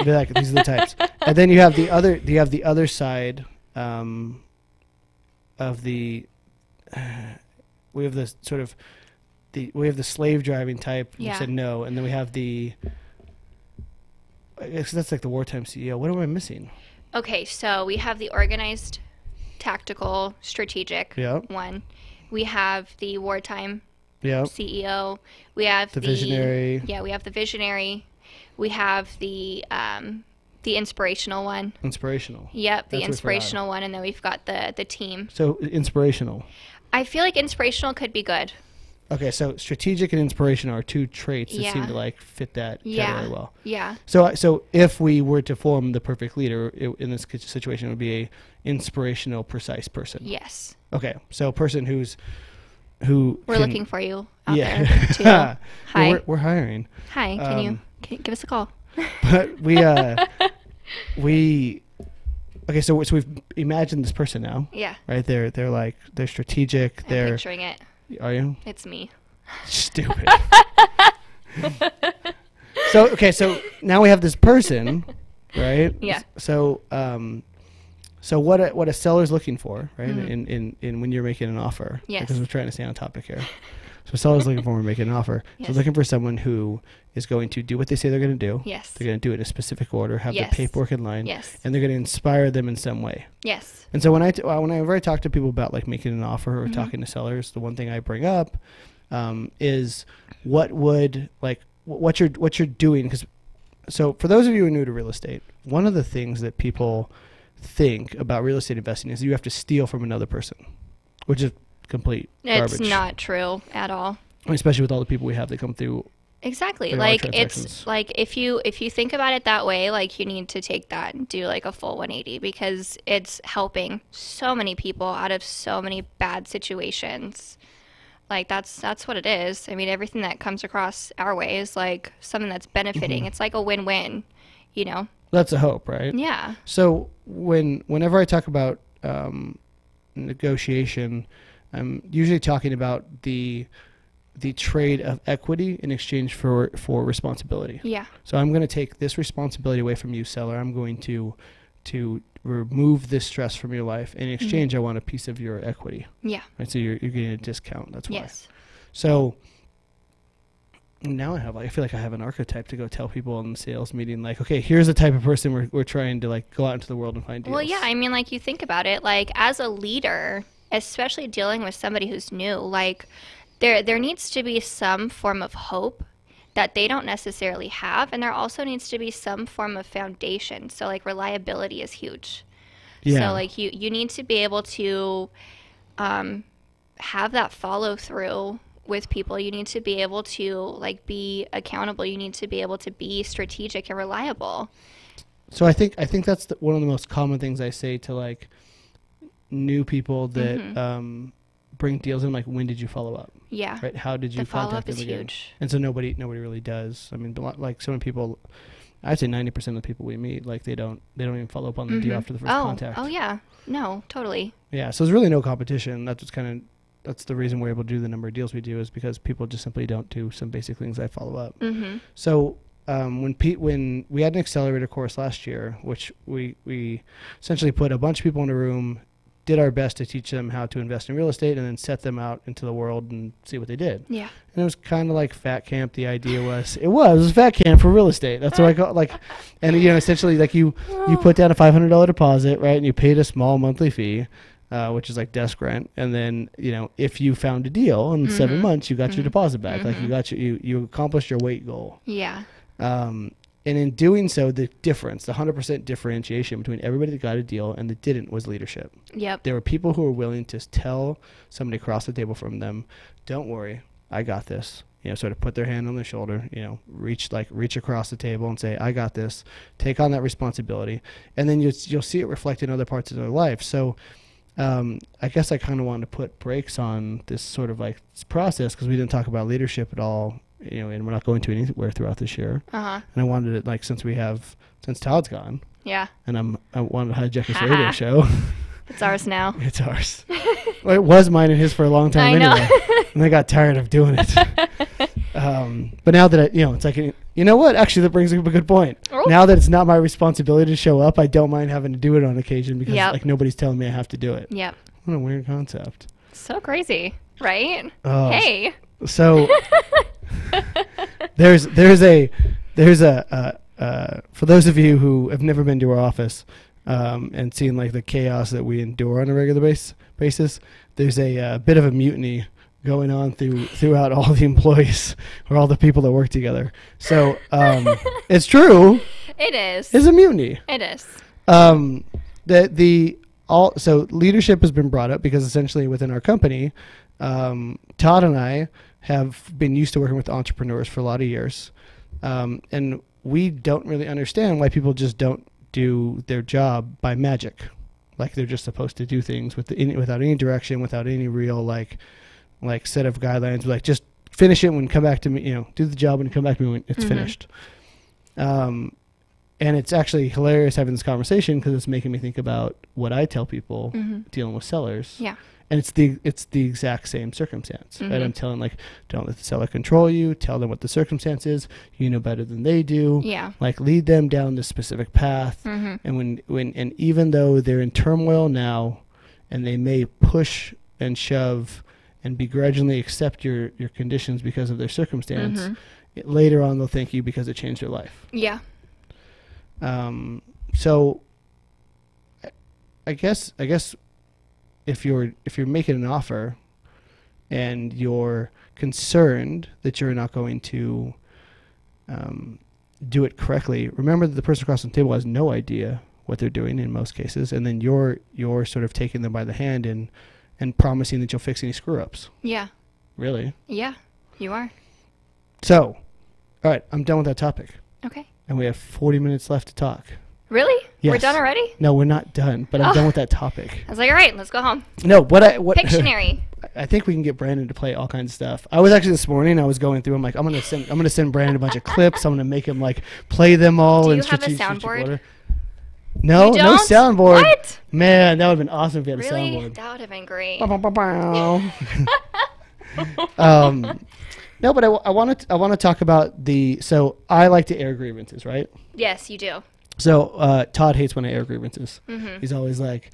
Be like, these are the types, and then you have the other. You have the other side of the. We have this sort of. We have the slave driving type. You Yeah. said no, and then we have the. I guess that's like the wartime CEO. What am I missing? Okay, so we have the organized, tactical, strategic Yep. one. We have the wartime Yep. CEO. We have The visionary. Yeah, we have the visionary. We have the inspirational one. Inspirational. Yep, the That's what we forgot. inspirational one, and then we've got the team. So inspirational. I feel like inspirational could be good. Okay, so strategic and inspirational are two traits that seem Yeah. to like fit that Yeah. category well. Yeah. So if we were to form the perfect leader in this situation, it would be a inspirational, precise person. Yes. Okay, so a person who We're can- looking for you out yeah. there too. Well, Hi. we're hiring. Hi. Can you give us a call? But we okay. So we've imagined this person now. Yeah. Right. They're strategic. I'm they're picturing it. Are you? It's me. Stupid. So now we have this person, right? Yeah. So what a seller's looking for, right? Mhm. In when you're making an offer. Yes. Because we're trying to stay on topic here. So a seller's looking for when we're making an offer. Yes. So looking for someone who is going to do what they say they're going to do. Yes. They're going to do it in a specific order, have Yes. the paperwork in line. Yes. And they're going to inspire them in some way. Yes. And so whenever I talk to people about like making an offer or Mhm. talking to sellers, the one thing I bring up is what you're doing. Because so for those of you who are new to real estate, one of the things that people think about real estate investing is you have to steal from another person, which is complete It's garbage. not true at all. I mean, especially with all the people we have that come through. Exactly. Like, Like our it's transactions. like if you think about it that way, like you need to take that and do like a full 180 because it's helping so many people out of so many bad situations. Like that's what it is. I mean, everything that comes across our way is like something that's benefiting. Mhm. It's like a win-win, you know. That's a hope, right? Yeah. So whenever I talk about negotiation, I'm usually talking about the trade of equity in exchange for responsibility. Yeah. So I'm going to take this responsibility away from you, seller. I'm going to remove this stress from your life. In exchange, I want a piece of your equity. Yeah. Right. So you're getting a discount. That's why. Yes. So now I feel like I have an archetype to go tell people in the sales meeting, like, okay, here's the type of person we're trying to like go out into the world and find deals. Well, yeah, I mean, like you think about it, like as a leader, especially dealing with somebody who's new, like there needs to be some form of hope that they don't necessarily have, and there also needs to be some form of foundation. So like reliability is huge. Yeah. So like you need to be able to have that follow through with people. You need to be able to like be accountable. You need to be able to be strategic and reliable. So I think that's one of the most common things I say to like new people that bring deals in. Like, when did you follow up? Yeah. Right. How did you The follow-up contact them is again? huge. And so nobody really does. I mean, like so many people. I'd say 90% of the people we meet, like they don't even follow up on the deal after the first contact. Oh yeah. No, totally. Yeah. So there's really no competition. That's the reason we're able to do the number of deals we do, is because people just simply don't do some basic things I follow up. So when we had an accelerator course last year, which we essentially put a bunch of people in a room, did our best to teach them how to invest in real estate, and then set them out into the world and see what they did. Yeah. And it was kind of like fat camp. The idea was it was fat camp for real estate. That's what I call like, and essentially like you put down a $500 deposit, right, and you paid a small monthly fee, which is like desk rent, and then if you found a deal in 7 months, you got your deposit back. Like you accomplished your weight goal. Yeah. And in doing so, the 100% differentiation between everybody that got a deal and that didn't was leadership. Yep. There were people who were willing to tell somebody across the table from them, "Don't worry, I got this." Sort of put their hand on their shoulder, reach across the table and say, "I got this." Take on that responsibility, and then you'll see it reflect in other parts of their life. So, I guess I kind of wanted to put brakes on this sort of like this process, because we didn't talk about leadership at all. And we're not going to anywhere throughout this year. And I wanted it, like, since Todd's gone. Yeah. And I wanted to hijack his radio show. It's ours now. It's ours. Well, it was mine and his for a long time anyway. And I got tired of doing it. But now that it's like, you know what? Actually, that brings up a good point. Oh. Now that it's not my responsibility to show up, I don't mind having to do it on occasion, because like nobody's telling me I have to do it. Yep. What a weird concept. So crazy, right? Oh, hey. So there's a for those of you who have never been to our office and seen like the chaos that we endure on a regular basis, there's a bit of a mutiny going on throughout all the employees or all the people that work together. So it's true. It is. It's a mutiny. It is. So leadership has been brought up because essentially within our company, Todd and I have been used to working with entrepreneurs for a lot of years. And we don't really understand why people just don't do their job by magic. Like they're just supposed to do things without any direction, without any real like set of guidelines. Like just finish it when come back to me, do the job and come back to me when it's finished. And it's actually hilarious having this conversation, because it's making me think about what I tell people dealing with sellers. Yeah. And it's the exact same circumstance, right? I'm telling like, don't let the seller control you. Tell them what the circumstance is. You know better than they do. Yeah. Like lead them down the specific path. And when even though they're in turmoil now, and they may push and shove and begrudgingly accept your conditions because of their circumstance, later on they'll thank you because it changed their life. Yeah. So I guess if you're making an offer and you're concerned that you're not going to do it correctly, remember that the person across the table has no idea what they're doing in most cases, and then you're sort of taking them by the hand and promising that you'll fix any screw ups. Yeah. Really? Yeah, you are. So, all right, I'm done with that topic. Okay. And we have 40 minutes left to talk. Really? Yes. We're done already? No, we're not done, but I'm done with that topic. I was like, all right, let's go home. No, what Pictionary. I think we can get Brandon to play all kinds of stuff. I was actually this morning, I was going through, I'm like, I'm gonna send Brandon a bunch of clips. I'm gonna make him like play them all. Do in you have a strategic soundboard? order. No, You no don't? soundboard. What? Man, that would have been awesome if you had a Really? soundboard. That would have been great. No, but I want to talk about so I like to air grievances, right? Yes, you do. So Todd hates when I air grievances. He's always like,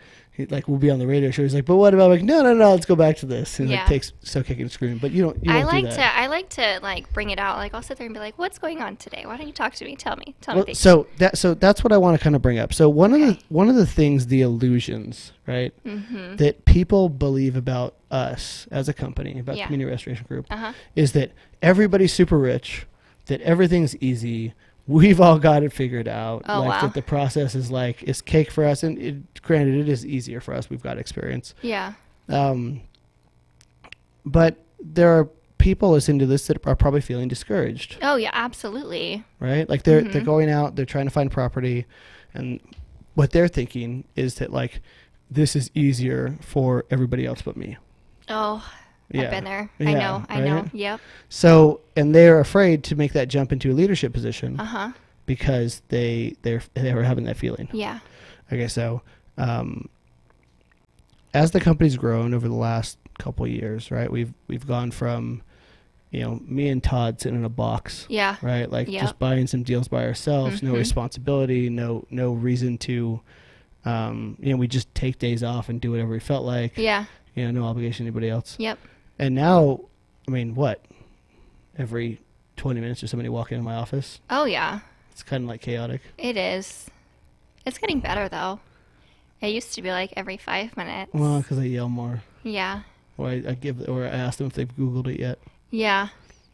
we'll be on the radio show. He's like, but what about no, let's go back to this. And Yeah. like takes so kicking and screaming. But you don't do that. I like to like bring it out. Like I'll sit there and be like, "What's going on today? Why don't you talk to me? Tell me things." So that's what I want to kind of bring up. So one of the things, the illusions, right, that people believe about us as a company, about Community Restoration Group, is that everybody's super rich, that everything's easy. We've all got it figured out. Oh, wow. That the process is cake for us, and granted, it is easier for us. We've got experience. Yeah. but there are people listening to this that are probably feeling discouraged. Oh yeah, absolutely. Right? Like they're going out, they're trying to find property, and what they're thinking is that like this is easier for everybody else but me. Oh, Yeah. I've been there. Yeah, I know. right? Yep. So, and they're afraid to make that jump into a leadership position because they were having that feeling. Yeah. Okay, so as the company's grown over the last couple of years, right? We've gone from, me and Todd sitting in a box. Yeah. Right? Like Yep. just buying some deals by ourselves, no responsibility, no reason to we just take days off and do whatever we felt like. Yeah. No obligation to anybody else. Yep. And now, what? Every 20 minutes there's somebody walking in my office? Oh yeah. It's kind of like chaotic. It is. It's getting better though. It used to be like every 5 minutes. Well, because I yell more. Yeah. Or I ask them if they've Googled it yet. Yeah.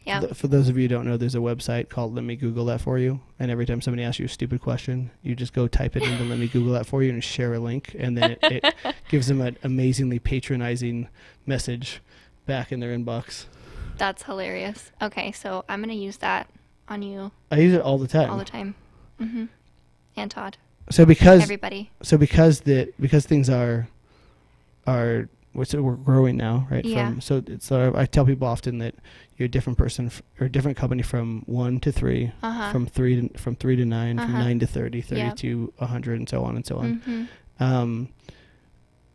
Yeah. For those of you who don't know, there's a website called Let Me Google That For You. And every time somebody asks you a stupid question, you just go type it into Let Me Google That For You and share a link. And then it gives them an amazingly patronizing message back in their inbox. That's hilarious. Okay, so I'm going to use that on you. I use it all the time. All the time. Mm-hmm. And Todd. So because everybody. So because things are we're growing now, right? Yeah. I tell people often that you're a different person or a different company from 1 to 3, from 3 to 9, from 9 to 30, 30 to 100, and so on and so on. Mm-hmm.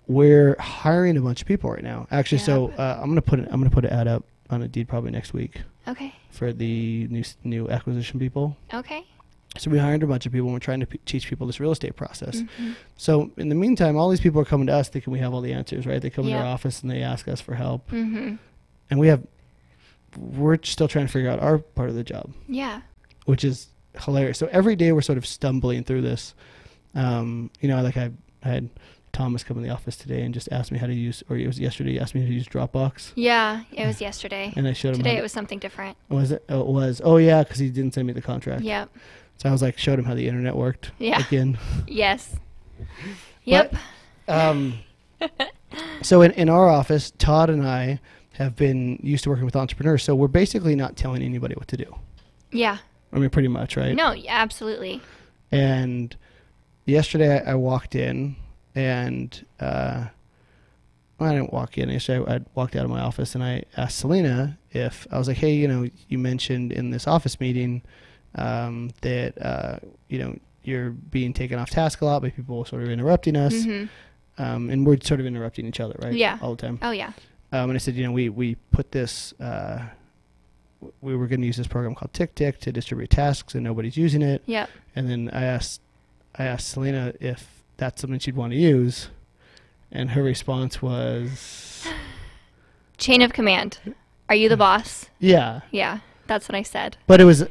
We're hiring a bunch of people right now. Actually, so I'm gonna put an ad up on Indeed probably next week. Okay. For the new acquisition people. Okay. So we hired a bunch of people, and we're trying to teach people this real estate process. So in the meantime, all these people are coming to us thinking we have all the answers, right? They come to our office and they ask us for help. And we're still trying to figure out our part of the job. Yeah. Which is hilarious. So every day we're sort of stumbling through this. Like I had Thomas come in the office today and just asked me how to use, or it was yesterday, he asked me how to use Dropbox. Yeah, it was yesterday. And I showed him. Today it was something different. Was it? Oh, it was. Oh, yeah, because he didn't send me the contract. Yep. So I was like, showed him how the internet worked. Yeah. Again. Yes. Yep. So in our office, Todd and I have been used to working with entrepreneurs, so we're basically not telling anybody what to do. Yeah. I mean, pretty much, right? No, absolutely. And yesterday I walked in, and I didn't walk in. Yesterday I walked out of my office, and I asked Selena if, I was like, hey, you mentioned in this office meeting that you're being taken off task a lot by people sort of interrupting us, and we're sort of interrupting each other, right? Yeah. All the time. Oh yeah. And I said, we put this, we were going to use this program called TickTick to distribute tasks, and nobody's using it. Yep. And then I asked Selena if that's something she'd want to use, and her response was, chain of command. Are you the boss? Yeah. Yeah, that's what I said. But it was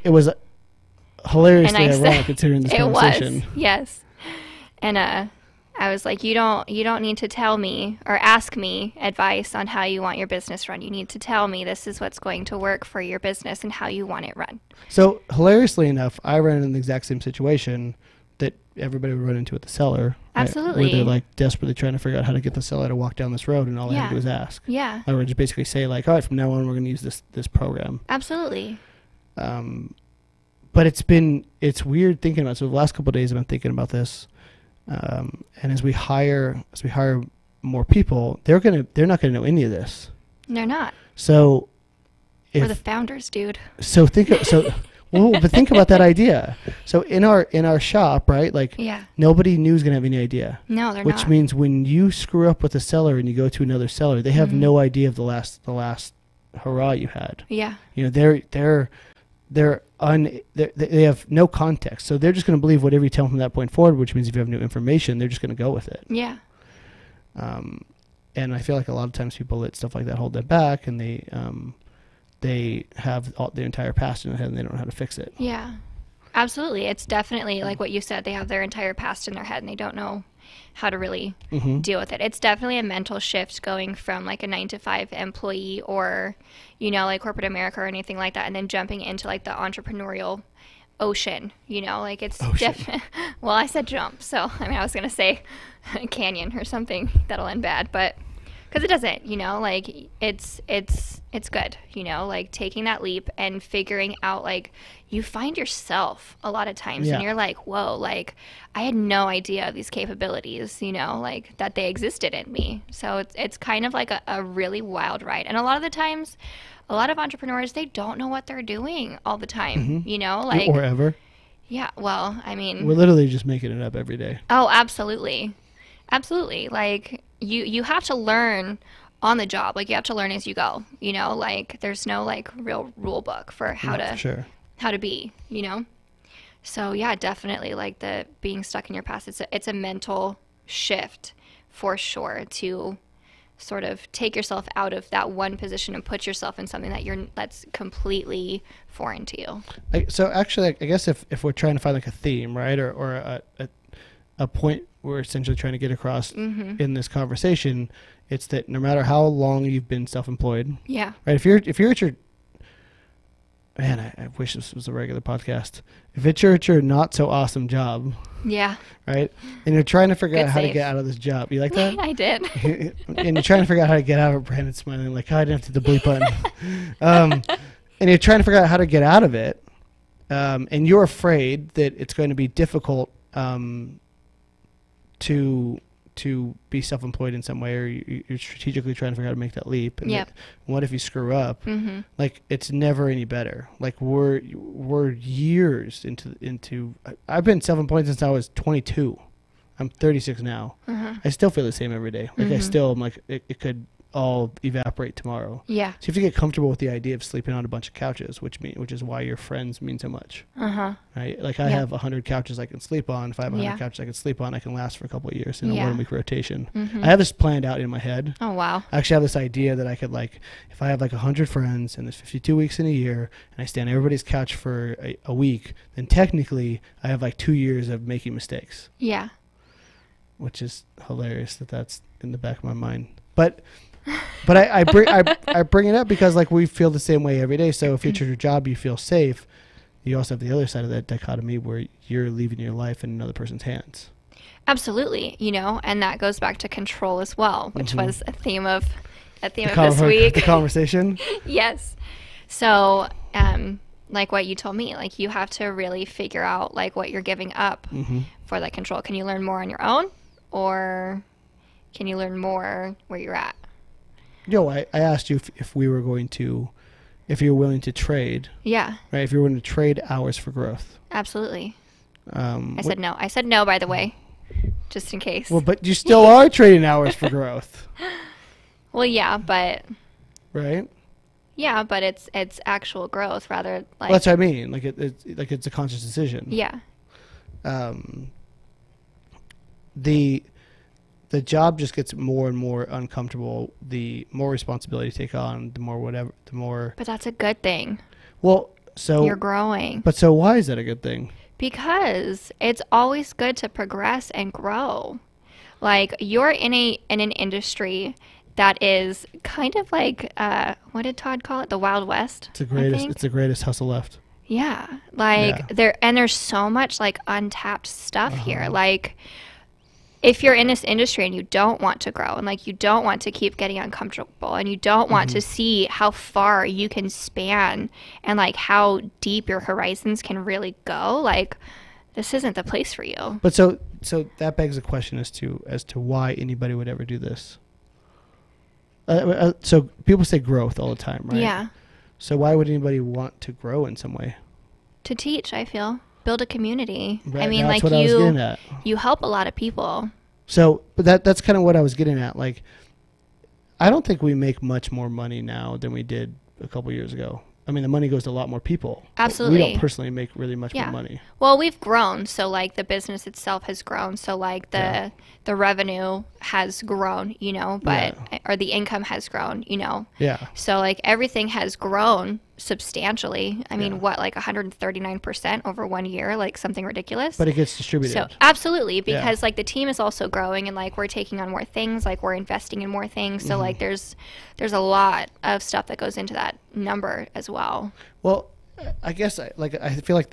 hilariously ironic considering this conversation. It was, yes. And I was like, you don't need to tell me or ask me advice on how you want your business run. You need to tell me this is what's going to work for your business and how you want it run. So hilariously enough, I ran into the exact same situation that everybody would run into with the seller. Absolutely. Right? Where they're like desperately trying to figure out how to get the seller to walk down this road, and all I had to do was ask. Yeah. I would just basically say like, all right, from now on we're going to use this program. Absolutely. But it's weird thinking about it. So the last couple of days I've been thinking about this. And as we hire more people, they're not gonna know any of this. They're not. So we're the founders, dude. So think about that idea. So in our shop, right? Like nobody new is gonna have any idea. No, they're not. Which means when you screw up with a seller and you go to another seller, they have no idea of the last hurrah you had. Yeah. They have no context, so they're just going to believe whatever you tell them from that point forward, which means if you have new information, they're just going to go with it. Yeah. And I feel like a lot of times people let stuff like that hold them back, and they have their entire past in their head and they don't know how to fix it. Yeah, absolutely. It's definitely like what you said. They have their entire past in their head and they don't know how to really deal with it. It's definitely a mental shift going from like a 9-to-5 employee or, like corporate America or anything like that, and then jumping into like the entrepreneurial ocean, like it's definitely, I said jump. So, I was going to say canyon or something that'll end bad, but Because it doesn't, like it's good, like taking that leap and figuring out, like, you find yourself a lot of times and you're like, whoa, like I had no idea of these capabilities, like that they existed in me. So it's kind of like a really wild ride. And a lot of the times, a lot of entrepreneurs, they don't know what they're doing all the time, like. Or ever. Yeah, well, I mean. We're literally just making it up every day. Oh, absolutely. Absolutely. Like you have to learn on the job. Like you have to learn as you go, like there's no like real rule book for how to be, So yeah, definitely like the being stuck in your past. It's a mental shift for sure to sort of take yourself out of that one position and put yourself in something that's completely foreign to you. So actually, I guess if we're trying to find like a theme, right, or a point we're essentially trying to get across in this conversation, it's that no matter how long you've been self-employed, right? If you're at your, man, I wish this was a regular podcast. If it's your not so awesome job, right, and you're trying to figure out how to get out of this job, you like that? I did. And you're trying to figure out how to get out of it. Brandon's smiling like, oh, I didn't have to hit the bleep button. And you're trying to figure out how to get out of it, and you're afraid that it's going to be difficult to be self-employed in some way, or you're strategically trying to figure out how to make that leap. And what if you screw up? Like, it's never any better. Like, we're years into. I've been self-employed since I was 22. I'm 36 now. I still feel the same every day. Like I still, I'm like, it could all evaporate tomorrow. So you have to get comfortable with the idea of sleeping on a bunch of couches, which is why your friends mean so much. Right? Like I have 100 couches I can sleep on. If I have 100 couches I can sleep on, I can last for a couple of years in a 1 week rotation. I have this planned out in my head. Oh wow! I actually have this idea that I could, like, if I have like 100 friends and there's 52 weeks in a year, and I stay on everybody's couch for a week, then technically I have like 2 years of making mistakes. Which is hilarious that's in the back of my mind. But I bring it up because, like, we feel the same way every day. So if it's your job, you feel safe. You also have the other side of that dichotomy where you're leaving your life in another person's hands. Absolutely, and that goes back to control as well, which was a theme of this week. The conversation. Yes. So, like what you told me, like you have to really figure out like what you're giving up for that control. Can you learn more on your own, or can you learn more where you're at? I asked you if we were going to, if you're willing to trade. Yeah. Right. If you're willing to trade hours for growth. Absolutely. I said no. I said no, by the way, just in case. Well, but you still are trading hours for growth. Well, yeah, but. Right. Yeah, but it's actual growth rather like. Well, that's what I mean. Like it's a conscious decision. Yeah. The job just gets more and more uncomfortable. The more responsibility you take on, the more. But that's a good thing. Well, so you're growing. But so why is that a good thing? Because it's always good to progress and grow. Like you're in an industry that is kind of like what did Todd call it? The Wild West. It's the greatest hustle left. Yeah, like there's so much like untapped stuff here. Like, if you're in this industry and you don't want to grow and like you don't want to keep getting uncomfortable and you don't want to see how far you can span and like how deep your horizons can really go, like this isn't the place for you. But so that begs a question as to why anybody would ever do this. So people say growth all the time, right? Yeah. So why would anybody want to grow in some way? To teach, I feel. Build a community. Right, I mean, that's like what I was getting at. You help a lot of people. So, but that's kind of what I was getting at. Like, I don't think we make much more money now than we did a couple years ago. I mean, the money goes to a lot more people. Absolutely. We don't personally make really much more money. Well, we've grown. So, like, the business itself has grown. So, like, the revenue has grown, but or the income has grown, Yeah. So, like, everything has grown substantially. I mean, what, like 139% over 1 year, like something ridiculous. But it gets distributed. So, absolutely, because like the team is also growing and like we're taking on more things, like we're investing in more things. So, like, there's a lot of stuff that goes into that number as well. Well, I guess I feel like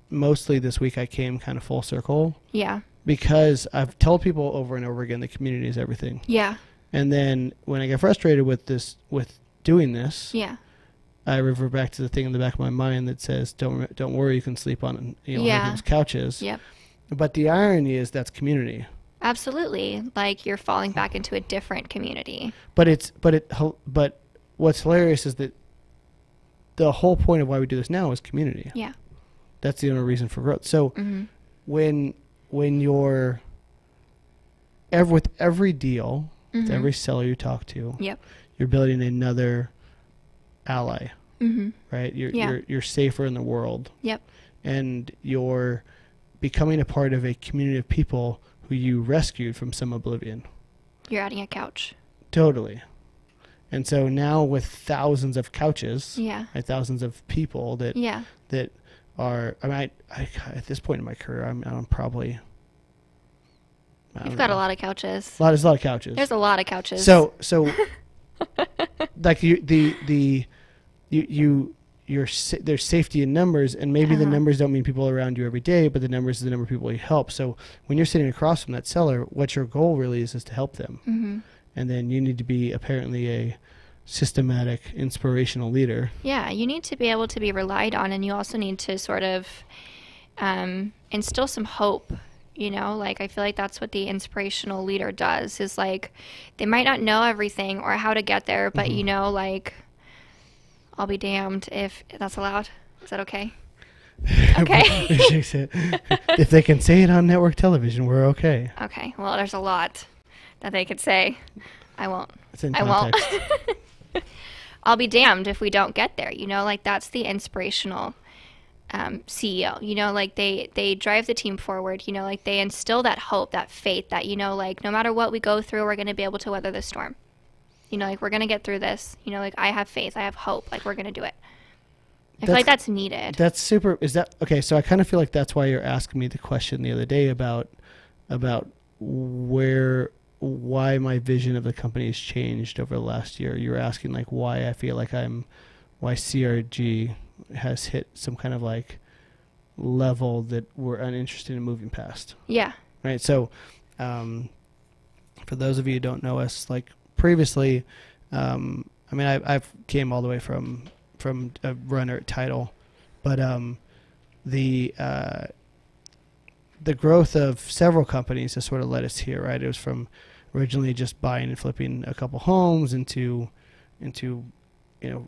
mostly this week I came kind of full circle. Yeah. Because I've told people over and over again the community is everything. Yeah. And then when I get frustrated with doing this, Yeah. I revert back to the thing in the back of my mind that says, "Don't worry, you can sleep on other people's couches." Yep. But the irony is that's community. Absolutely. Like you're falling back into a different community. But what's hilarious is that the whole point of why we do this now is community. Yeah. That's the only reason for growth. So when you're with every deal, with every seller you talk to, Yep. you're building another ally. Mhm. Right? Yeah. You're safer in the world. Yep. And you're becoming a part of a community of people who you rescued from some oblivion. You're adding a couch. Totally. And so now with thousands of couches, Yeah. and thousands of people that are, I mean, I at this point in my career, I'm probably. You've got a lot of couches. There's a lot of couches. There's a lot of couches. So like there's safety in numbers, and maybe the numbers don't mean people around you every day, but the numbers is the number of people you help. So when you're sitting across from that seller, what your goal really is to help them. Mhm. And then you need to be apparently a systematic, inspirational leader. Yeah, you need to be able to be relied on, and you also need to sort of instill some hope. You know, like I feel like that's what the inspirational leader does, is like they might not know everything or how to get there, but you know, like I'll be damned if that's allowed. Is that okay? Okay. If they can say it on network television, we're okay. Okay. Well, there's a lot that they could say. I won't. It's in I won't. context. I'll be damned if we don't get there. You know, like that's the inspirational CEO. You know, like they drive the team forward. You know, like they instill that hope, that faith, that you know, like no matter what we go through, we're going to be able to weather the storm. You know, like we're going to get through this. You know, like I have faith, I have hope. Like we're going to do it. I feel like that's needed. That's super. Is that okay? So I kind of feel like that's why you're asking me the question the other day about why my vision of the company has changed over the last year. You're asking like why I feel like why CRG has hit some kind of like level that we're uninterested in moving past. Yeah. Right. So, for those of you who don't know us, like previously, I mean, I've came all the way from a runner at Tidal, but the growth of several companies has sort of led us here, right? It was from originally just buying and flipping a couple homes into you know,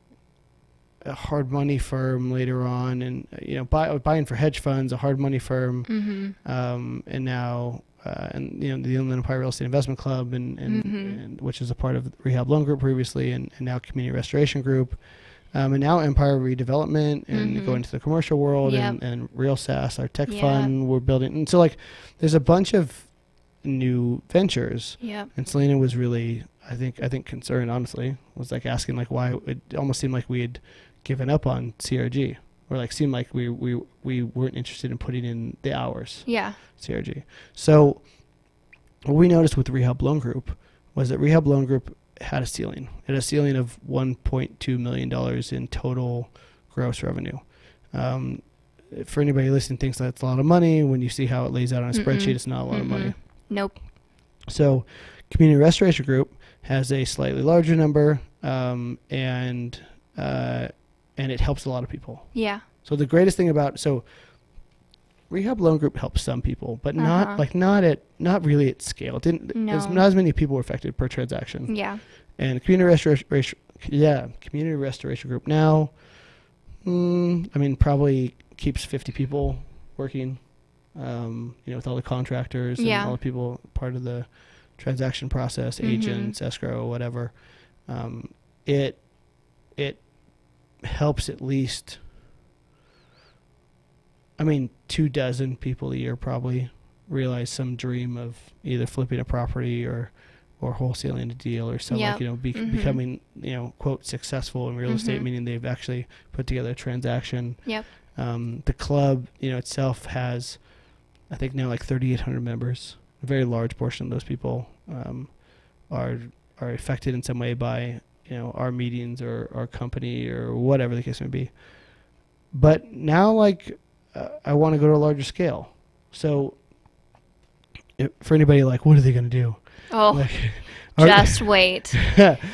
a hard money firm later on, and you know, buying for hedge funds, a hard money firm, and now and you know, the Inland Empire Real Estate Investment Club, and which is a part of Rehab Loan Group previously, and now Community Restoration Group. And now Empire Redevelopment, and going to the commercial world, and Real SaaS, our tech fund, we're building. And so, like, there's a bunch of new ventures. Yep. And Selena was really, I think concerned, honestly, was like asking, like, why it almost seemed like we had given up on CRG, or like seemed like we weren't interested in putting in the hours. Yeah. CRG. So, what we noticed with the Rehab Loan Group was that Rehab Loan Group had a ceiling. It had a ceiling of $1.2 million in total gross revenue. For anybody listening thinks that's a lot of money, when you see how it lays out on a spreadsheet, it's not a lot of money. Nope. So Community Restoration Group has a slightly larger number, and it helps a lot of people. Yeah. So the greatest thing about Rehab Loan Group helps some people, but not really at scale. Not as many people were affected per transaction. Yeah. And Community Restoration Group now, I mean, probably keeps 50 people working, you know, with all the contractors and all the people part of the transaction process, agents, escrow, whatever. It helps at least, I mean, 24 people a year probably realize some dream of either flipping a property or wholesaling a deal, or some like, you know, becoming, you know, quote, successful in real estate, meaning they've actually put together a transaction. Yep. The club, you know, itself has, I think now like 3,800 members. A very large portion of those people are affected in some way by, you know, our meetings or our company or whatever the case may be. But now, like, I want to go to a larger scale. So for anybody like, what are they going to do? Oh. Like, Just wait.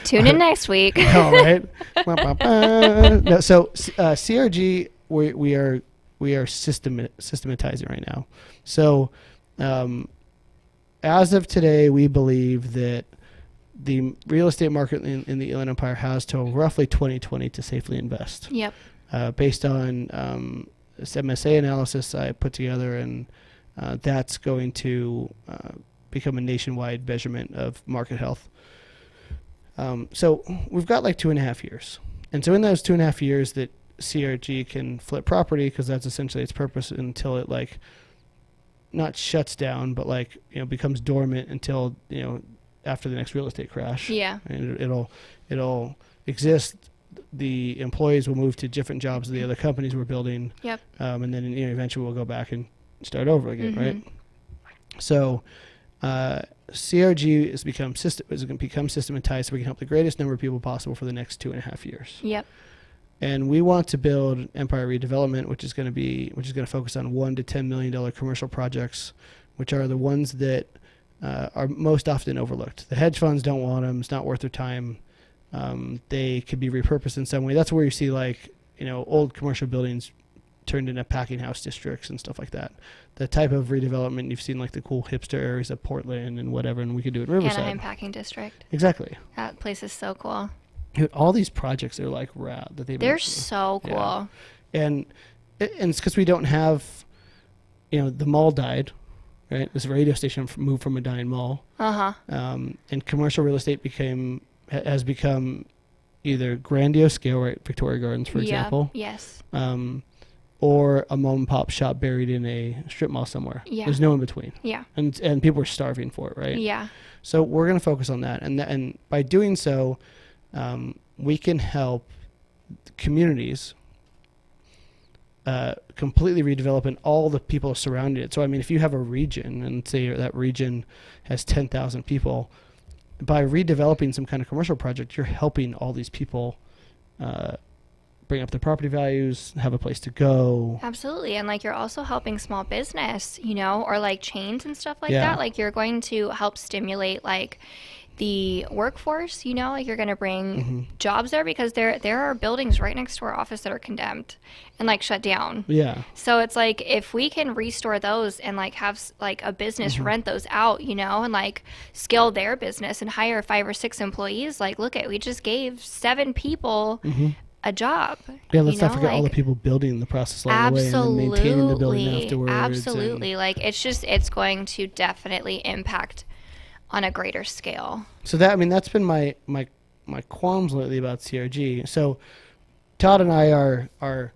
Tune in next week. All right. No, so CRG, we are systematizing right now. So as of today, we believe that the real estate market in the Inland Empire has till roughly 2020 to safely invest. Yep. Based on this MSA analysis I put together, and that's going to become a nationwide measurement of market health. So we've got like 2.5 years. And so in those 2.5 years that CRG can flip property, because that's essentially its purpose, until it like not shuts down, but like, becomes dormant until, after the next real estate crash. Yeah. And it'll exist. The employees will move to different jobs that the other companies were building. Yep. And then eventually we'll go back and start over again, Mm-hmm. right? So CRG is going to become systematized so we can help the greatest number of people possible for the next 2.5 years. Yep. And we want to build Empire Redevelopment, which is going to focus on $1 to $10 million commercial projects, which are the ones that are most often overlooked. The hedge funds don't want them; it's not worth their time. They could be repurposed in some way. That's where you see old commercial buildings turned into packing house districts and stuff like that. The type of redevelopment you've seen, like the cool hipster areas of Portland and whatever, and we could do it in Riverside. Anaheim Packing District. Exactly. That place is so cool. Dude, all these projects are like rad that They're so cool. Yeah. And it's because we don't have, the mall died, right? This radio station moved from a dying mall. Uh-huh. And commercial real estate has become either grandiose scale, right? Victoria Gardens, for example. Yes. Or a mom and pop shop buried in a strip mall somewhere. Yeah. There's no in between. Yeah. And people are starving for it, right? Yeah. So we're going to focus on that. And by doing so, we can help communities completely redevelop, and all the people surrounding it. So, I mean, if you have a region, and say that region has 10,000 people, by redeveloping some kind of commercial project, you're helping all these people bring up their property values, have a place to go. Absolutely. And you're also helping small business, or chains and stuff like Yeah. that. You're going to help stimulate the workforce, you're going to bring jobs there, because there are buildings right next to our office that are condemned and shut down. Yeah. So it's if we can restore those and have a business rent those out, and scale their business and hire 5 or 6 employees, we just gave 7 people a job. Yeah, let's not forget all the people building the process along the way, and then maintaining the building afterwards. Absolutely. It's going to definitely impact on a greater scale. So that's been my qualms lately about CRG. So Todd and I are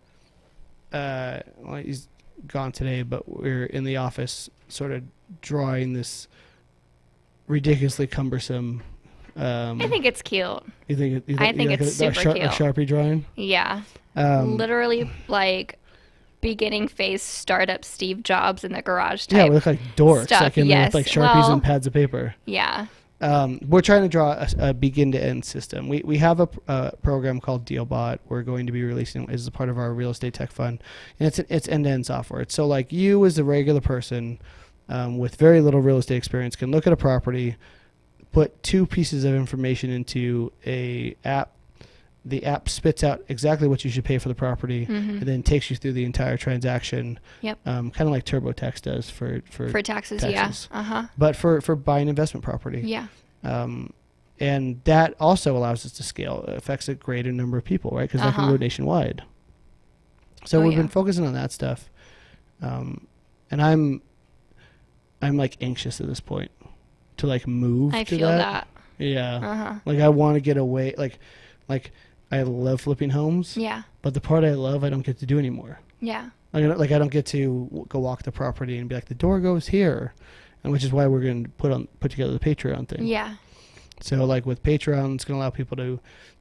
well, he's gone today, but we're in the office sort of drawing this ridiculously cumbersome. I think it's cute. You think I think it's super cute. A Sharpie drawing? Yeah. Literally beginning phase startup Steve Jobs in the garage type. Yeah, we look like dorks, stuff. with Yes. Sharpies and pads of paper. Yeah. We're trying to draw a begin-to-end system. We have a program called DealBot we're going to be releasing as a part of our real estate tech fund, and it's end-to-end software. It's so you as a regular person with very little real estate experience can look at a property, put 2 pieces of information into a app. The app spits out exactly what you should pay for the property, and then takes you through the entire transaction. Yep. Kind of like TurboTax does for taxes. Yeah. Uh-huh. But for buying investment property. Yeah. And that also allows us to scale. It affects a greater number of people, right? Because that can go nationwide. So we've been focusing on that stuff, and I'm anxious at this point to move. I to feel that. Yeah. I want to get away. Like I love flipping homes. Yeah. But the part I love, I don't get to do anymore. Yeah. I don't get to go walk the property and be the door goes here, and which is why we're going to put together the Patreon thing. Yeah. So with Patreon, it's going to allow people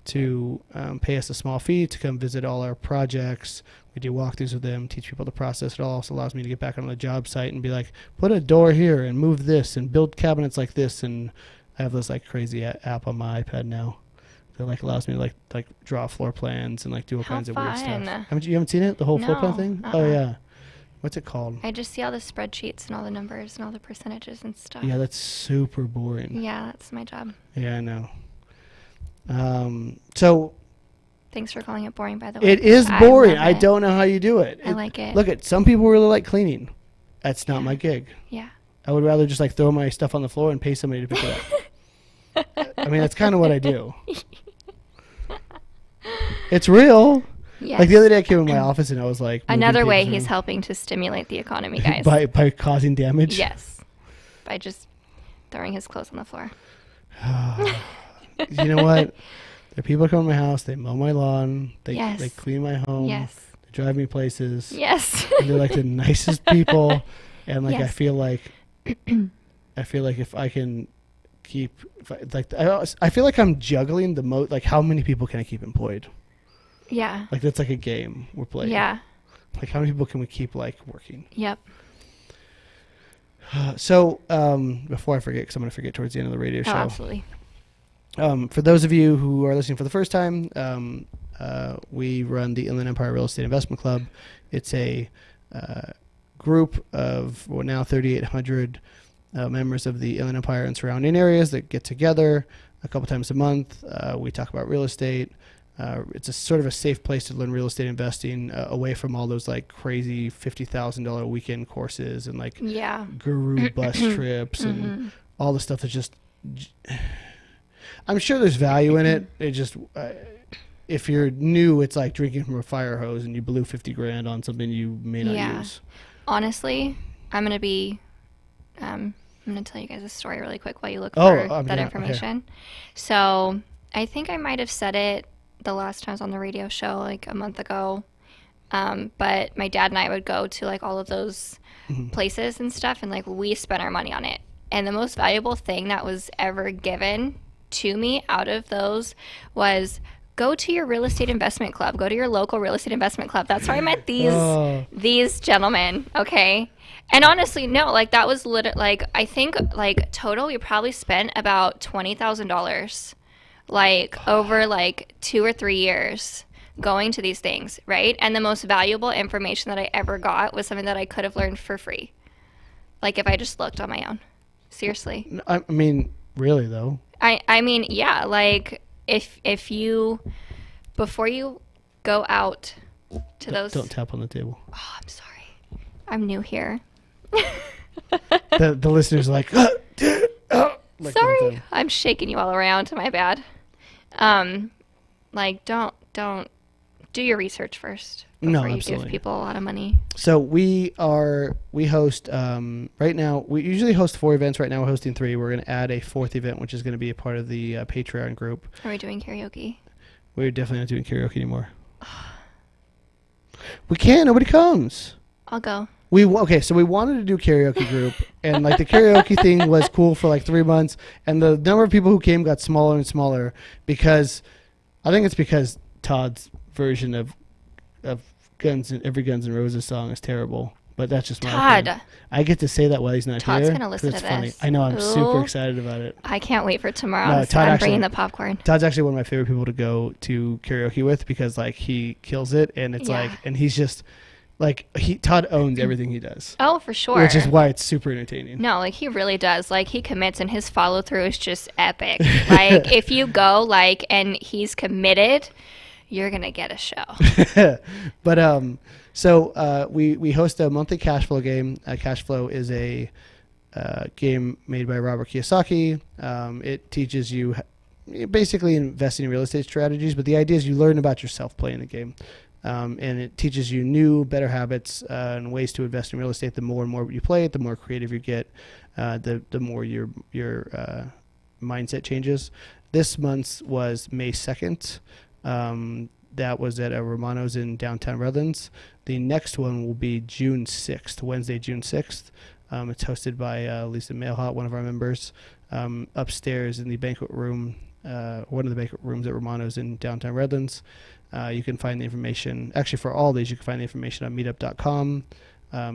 to pay us a small fee to come visit all our projects. We do walkthroughs with them, teach people the process. It also allows me to get back on the job site and be put a door here and move this and build cabinets like this. And I have this crazy app on my iPad now that allows me to draw floor plans and do all kinds of weird stuff. You haven't seen it? The whole floor plan thing? Oh yeah. What's it called? I just see all the spreadsheets and all the numbers and all the percentages and stuff. Yeah, that's super boring. Yeah, that's my job. Yeah, I know. So Thanks for calling it boring, by the way. it is boring. I love it. don't know how you do it. I like it. Look, some people really like cleaning. That's not my gig. Yeah. I would rather just like throw my stuff on the floor and pay somebody to pick it up. I mean, that's kind of what I do. It's real. Yes. Like the other day, I came in my office and I was like, Another moving way things he's around. helping to stimulate the economy, guys. by causing damage. Yes. By just throwing his clothes on the floor. You know what? There are people who come to my house. They mow my lawn. They Yes. they clean my home. Yes. They drive me places. Yes. And they're like the nicest people. And like Yes. I feel like if I can keep I feel like I'm juggling the like how many people can I keep employed? Yeah. Like that's like a game we're playing. Yeah. Like how many people can we keep like working? Yep. So before I forget, because I'm going to forget towards the end of the radio show. Oh, absolutely. For those of you who are listening for the first time, we run the Inland Empire Real Estate Investment Club. It's a group of now 3,800 members of the Inland Empire and surrounding areas that get together a couple times a month. We talk about real estate. It's a sort of a safe place to learn real estate investing away from all those like crazy $50,000 weekend courses and like guru bus trips and all the stuff that's just. I'm sure there's value in it. It just if you're new, it's like drinking from a fire hose and you blew $50,000 on something you may not use. Honestly, I'm gonna tell you guys a story really quick while you look for that information. Okay. So I think I might have said it the last time I was on the radio show like a month ago. But my dad and I would go to like all of those places and stuff, and like we spent our money on it. And the most valuable thing that was ever given to me out of those was go to your real estate investment club. Go to your local real estate investment club. That's where I met these gentlemen. Okay. And honestly, no, like that was like, I think like total, we probably spent about $20,000 like over like 2 or 3 years going to these things. Right. And the most valuable information that I ever got was something that I could have learned for free. Like if I just looked on my own. Seriously. I mean, really though. I mean, yeah, like if you, before you go out to those. Don't tap on the table. Oh, I'm sorry. I'm new here. the listeners are like, like sorry. I'm shaking you all around. My bad. Like don't do your research first before you give people a lot of money. So we host right now. We usually host 4 events. Right now we're hosting 3. We're going to add a 4th event, which is going to be a part of the Patreon group. Are we doing karaoke? We're definitely not doing karaoke anymore. We can't. Nobody comes. I'll go. So we wanted to do karaoke group, and like the karaoke thing was cool for like 3 months, and the number of people who came got smaller and smaller because Todd's version of every Guns N' Roses song is terrible. But that's just my opinion. I get to say that while he's not Todd's here. Todd's gonna listen to funny. this. I know. I'm Ooh. super excited about it. I can't wait for tomorrow. No, So I'm bringing the popcorn. Todd's actually one of my favorite people to go to karaoke with because like he kills it, and it's like, and he's just like Todd owns everything he does. Oh, for sure. Which is why it's super entertaining. No, like he really does. Like he commits, and his follow through is just epic. Like if you go like and he's committed, you're gonna get a show. But so we host a monthly cash flow game. Cash flow is a game made by Robert Kiyosaki. It teaches you basically investing in real estate strategies, but the idea is you learn about yourself playing the game. And it teaches you new, better habits and ways to invest in real estate. The more and more you play it, the more creative you get, the more your mindset changes. This month's was May 2nd. That was at Romano's in downtown Redlands. The next one will be June 6th, Wednesday, June 6th. It's hosted by Lisa Mailhot, one of our members, upstairs in the banquet room, one of the banquet rooms at Romano's in downtown Redlands. You can find the information, actually for all these, you can find the information on meetup.com.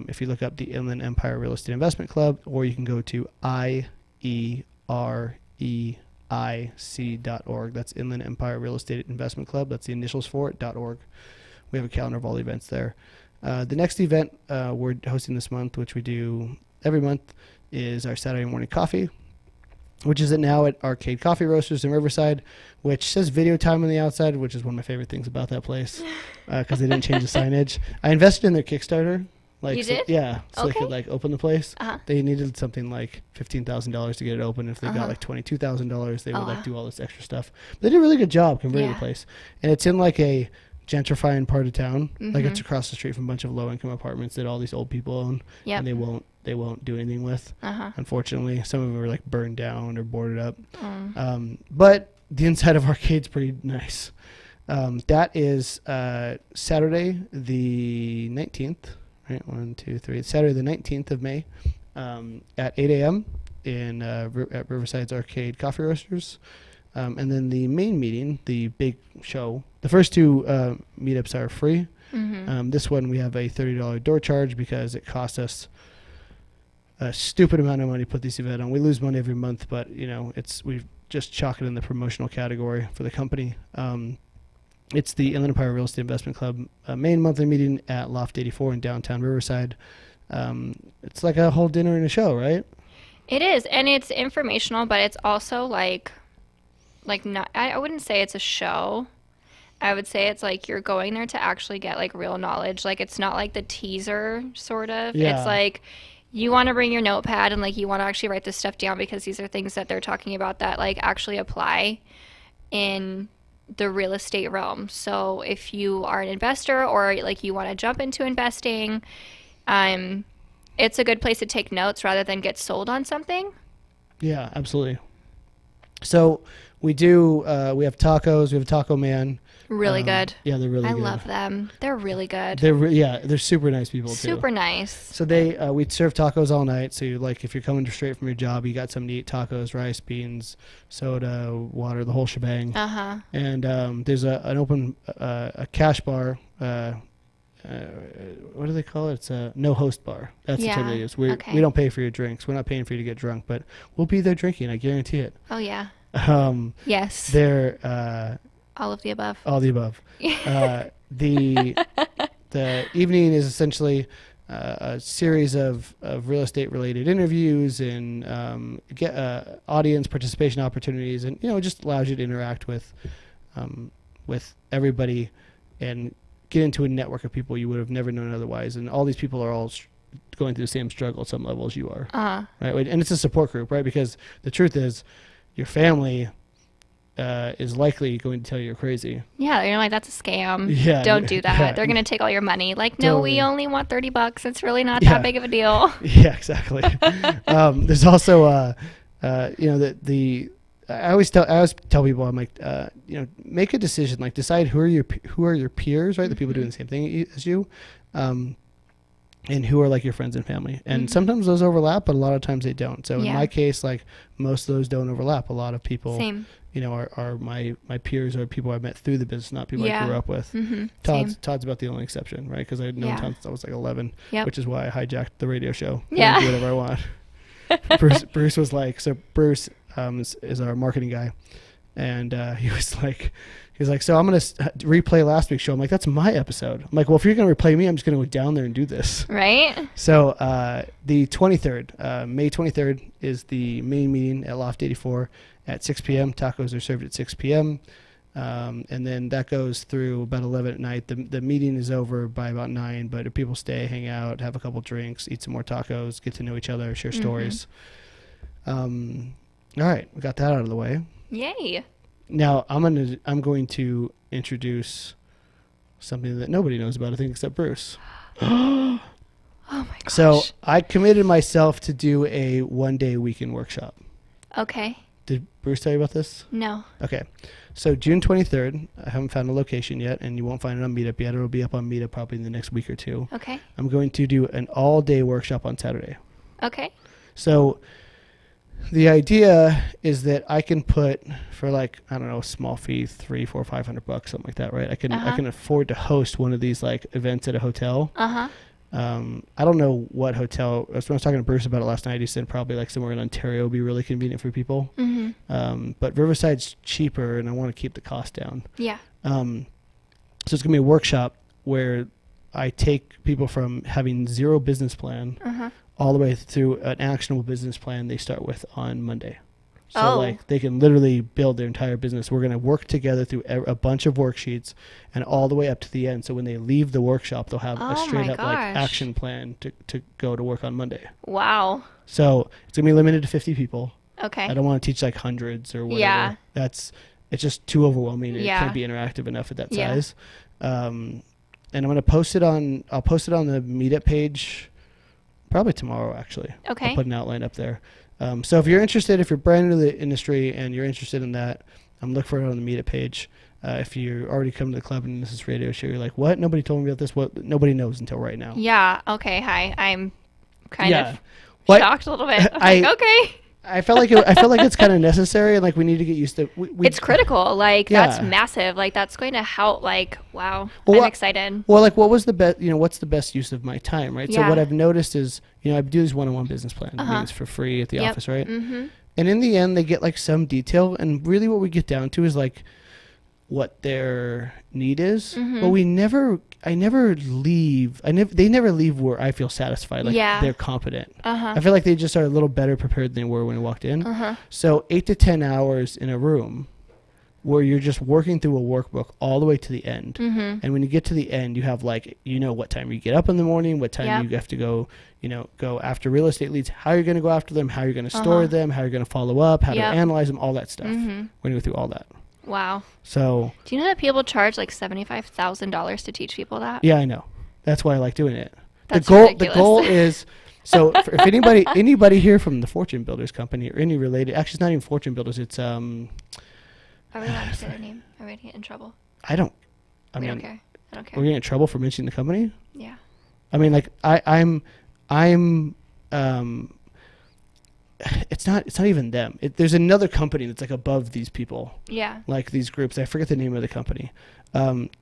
If you look up the Inland Empire Real Estate Investment Club, or you can go to IEREIC.org. That's Inland Empire Real Estate Investment Club. That's the initials for it, .org. We have a calendar of all the events there. The next event we're hosting this month, which we do every month, is our Saturday morning coffee, which is now at Arcade Coffee Roasters in Riverside, which says video time on the outside, which is one of my favorite things about that place, because they didn't change the signage. I invested in their Kickstarter. You did? Yeah, so Okay. they could like open the place. Uh-huh. They needed something like $15,000 to get it open. If they Uh-huh. got like $22,000, they would Oh, like wow. do all this extra stuff. But they did a really good job converting Yeah. the place, and it's in like a gentrifying part of town. Like Mhm. it's across the street from a bunch of low-income apartments that all these old people own, Yep. and they won't do anything with. Uh-huh. Unfortunately, some of them are like burned down or boarded up. Mm. But the inside of Arcade's pretty nice. That is Saturday the 19th. Right, 1, 2, 3. It's Saturday the 19th of May at 8 a.m. At Riverside's Arcade Coffee Roasters. And then the main meeting, the big show, the first two meetups are free. Mhm. This one we have a $30 door charge because it costs us a stupid amount of money to put this event on. We lose money every month, but we just chalk it in the promotional category for the company. It's the Inland Empire Real Estate Investment Club main monthly meeting at Loft 84 in downtown Riverside. It's like a whole dinner and a show, right? It is, and it's informational, but it's also like not. I wouldn't say it's a show. I would say it's like you're going there to actually get like real knowledge. Like it's not like the teaser sort of. Yeah. It's like you want to bring your notepad and like you want to actually write this stuff down because these are things that they're talking about that like actually apply in the real estate realm. So if you are an investor or like you want to jump into investing, it's a good place to take notes rather than get sold on something. Yeah, absolutely. So we have tacos. We have a taco man. Really good. Yeah, they're really I good. love them. They're really good. They're super nice people too. Super nice. So we serve tacos all night. So if you're coming straight from your job, you got something to eat: tacos, rice, beans, soda, water, the whole shebang. Uh-huh. And there's an open a cash bar. What do they call it? It's a no host bar. That's the term they use. We don't pay for your drinks. We're not paying for you to get drunk, but we'll be there drinking. I guarantee it. Oh yeah. Yes. They're all of the above. All the above. The evening is essentially a series of real estate related interviews and audience participation opportunities, and it just allows you to interact with everybody and get into a network of people you would have never known otherwise. And all these people are all going through the same struggle at some level as you are. Right? And it's a support group, right? Because the truth is, your family is likely going to tell you you're crazy. Yeah, you're like, that's a scam. Yeah, Don't do that. yeah. They're going to take all your money. Like, no, Totally. we only want $30. It's really not Yeah. that big of a deal. Yeah, exactly. There's also, I always tell people, I'm like, make a decision, like decide who are your peers, right? The people doing the same thing as you, and who are like your friends and family. And sometimes those overlap, but a lot of times they don't. So in Yeah. my case, like most of those don't overlap. A lot of people, Same. are my peers or people I met through the business, not people I grew up with. Same. Todd's about the only exception, right? Because I'd known Yeah. Todd since I was like 11, Yep. which is why I hijacked the radio show. Yeah. Do whatever I want. Bruce was like, so Bruce is our marketing guy, and he was like, so I'm gonna replay last week's show. I'm like, that's my episode. I'm like, well, if you're gonna replay me, I'm just gonna go down there and do this. Right. So the 23rd, May 23rd, is the main meeting at Loft 84 at 6 p.m. Tacos are served at 6 p.m. And then that goes through about 11 at night. The meeting is over by about 9, but if people stay, hang out, have a couple drinks, eat some more tacos, get to know each other, share stories. All right, we got that out of the way. Yay. Now I'm going to introduce something that nobody knows about, I think, except Bruce. Oh my gosh. So I committed myself to do a one-day weekend workshop. Okay. Did Bruce tell you about this? No. Okay. So June 23rd, I haven't found a location yet, and you won't find it on Meetup yet. It'll be up on Meetup probably in the next week or two. Okay. I'm going to do an all-day workshop on Saturday. Okay. So the idea is that I can put for like, I don't know, a small fee, $300, $400, $500, something like that, right? I can afford to host one of these like events at a hotel. I don't know what hotel. When I was talking to Bruce about it last night, he said probably like somewhere in Ontario would be really convenient for people. But Riverside's cheaper, and I want to keep the cost down. Yeah. So it's gonna be a workshop where I take people from having zero business plan all the way through an actionable business plan they start with on Monday. So like they can literally build their entire business. We're going to work together through a bunch of worksheets and all the way up to the end. So when they leave the workshop, they'll have a straight up like action plan to go to work on Monday. Wow. So it's going to be limited to 50 people. Okay. I don't want to teach like hundreds or whatever. Yeah. It's just too overwhelming. Yeah. It can't be interactive enough at that size. And I'm going to post it on the meetup page probably tomorrow, actually. Okay. I'll put an outline up there. So if you're interested, if you're brand new to the industry and you're interested in that, look for it on the meetup page. If you already come to the club and this is radio show, you're like, what? Nobody told me about this. What? Nobody knows until right now. Yeah. Okay. Hi. I'm kind of shocked a little bit. Okay. I felt like it's kind of necessary, and like we need to get used to. It's critical. Like that's massive. Like that's going to help. Like wow, I'm excited. Well, like what was the best? What's the best use of my time, right? Yeah. So what I've noticed is, I do these one-on-one business plan meetings for free at the office, right? Mm-hmm. And in the end, they get like some detail, and really what we get down to is like what their need is. But they never leave where I feel satisfied, like they're competent. I feel like they just are a little better prepared than they were when they walked in. So 8 to 10 hours in a room where you're just working through a workbook all the way to the end. And when you get to the end, you have like, what time you get up in the morning, what time you have to go, go after real estate leads, how you're going to go after them, how you're going to store them, how you're going to follow up, how to analyze them, all that stuff. We're going to go through all that. Wow. So. Do you know that people charge like $75,000 to teach people that? Yeah, I know. That's why I like doing it. That's the goal is, so if anybody here from the Fortune Builders company or any related, actually it's not even Fortune Builders, it's Are we allowed to say their name? Are we going to get in trouble? I don't care. I don't care. We're getting in trouble for mentioning the company? Yeah. I mean, like I'm it's not even them. There's another company that's like above these people. Yeah. Like these groups. I forget the name of the company.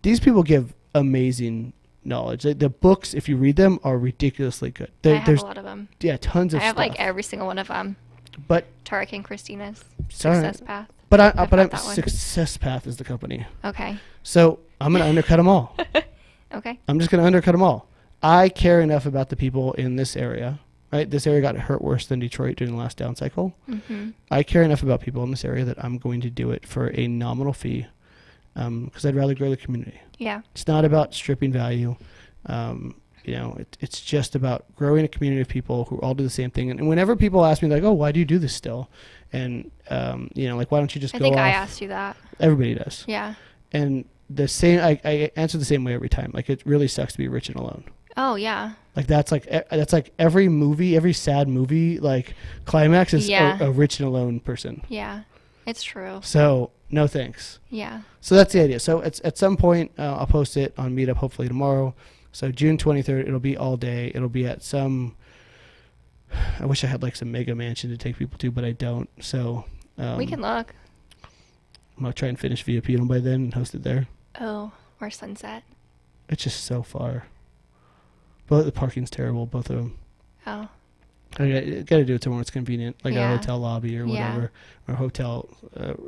These people give amazing knowledge. The books, if you read them, are ridiculously good. There's a lot of them. Yeah, tons of stuff. I have stuff. like every single one of them. But Tarek and Christina's sorry, Success Path. But Success Path is the company. Okay. So I'm going to undercut them all. Okay. I'm just going to undercut them all. I care enough about the people in this area. Right, this area got hurt worse than Detroit during the last down cycle. I care enough about people in this area that I'm going to do it for a nominal fee, because I'd rather grow the community. Yeah, it's not about stripping value. It's just about growing a community of people who all do the same thing. And whenever people ask me like, "Oh, why do you do this still?" and like, "Why don't you just go off?" I asked you that. Everybody does. Yeah. And the same, I answer the same way every time. Like, it really sucks to be rich and alone. Oh yeah. Like that's like every movie, every sad movie, like climax is a rich and alone person. Yeah, it's true. So no thanks. Yeah. So that's the idea. So it's at some point I'll post it on Meetup hopefully tomorrow. So June 23rd, it'll be all day. It'll be at some. I wish I had like some mega mansion to take people to, but I don't. So we can look. I'm gonna try and finish VIP them by then and host it there. Oh, or Sunset. It's just so far. But the parking's terrible, both of them. Oh. I got to do it somewhere it's convenient, like a hotel lobby or whatever, or a hotel.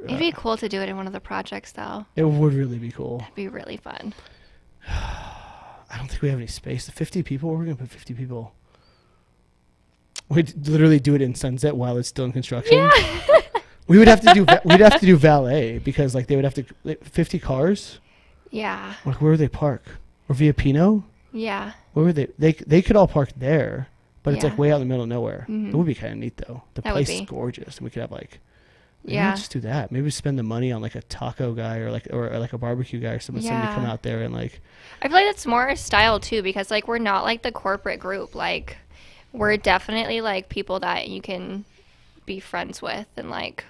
It'd be cool to do it in one of the projects, though. It would really be cool. That'd be really fun. I don't think we have any space. 50 people? We're going to put 50 people. We'd literally do it in Sunset while it's still in construction. Yeah. We'd have to do valet because like they would have to 50 cars. Yeah. Like where would they park? Or via Pino? Yeah. Where would they could all park there, but it's like way out in the middle of nowhere. It would be kind of neat though. The place is gorgeous, and we could have like. Yeah. Just do that. Maybe spend the money on like a taco guy or like a barbecue guy or somebody come out there and like. I feel like that's more our style too, because like we're not like the corporate group. Like we're definitely like people that you can be friends with and like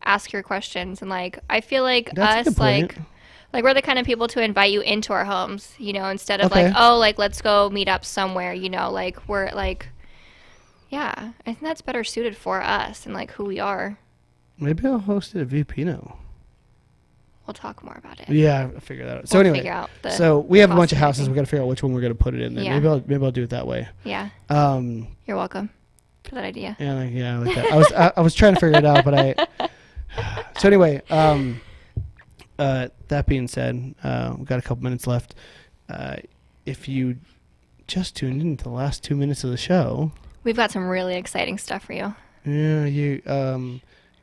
ask your questions, and like I feel like that's us like we're the kind of people to invite you into our homes, instead of like, oh, like let's go meet up somewhere, like we're like, yeah, I think that's better suited for us and like who we are. Maybe I'll host it at VPino. We'll talk more about it. Yeah, I'll figure that out. So anyway, so we have a bunch of houses. We got to figure out which one we're going to put it in. Then. Yeah. Maybe I'll do it that way. Yeah. You're welcome for that idea. Yeah, I like that. I was trying to figure it out, but So anyway, that being said, we've got a couple minutes left. if you just tuned in to the last 2 minutes of the show, We've got some really exciting stuff for you. yeah, you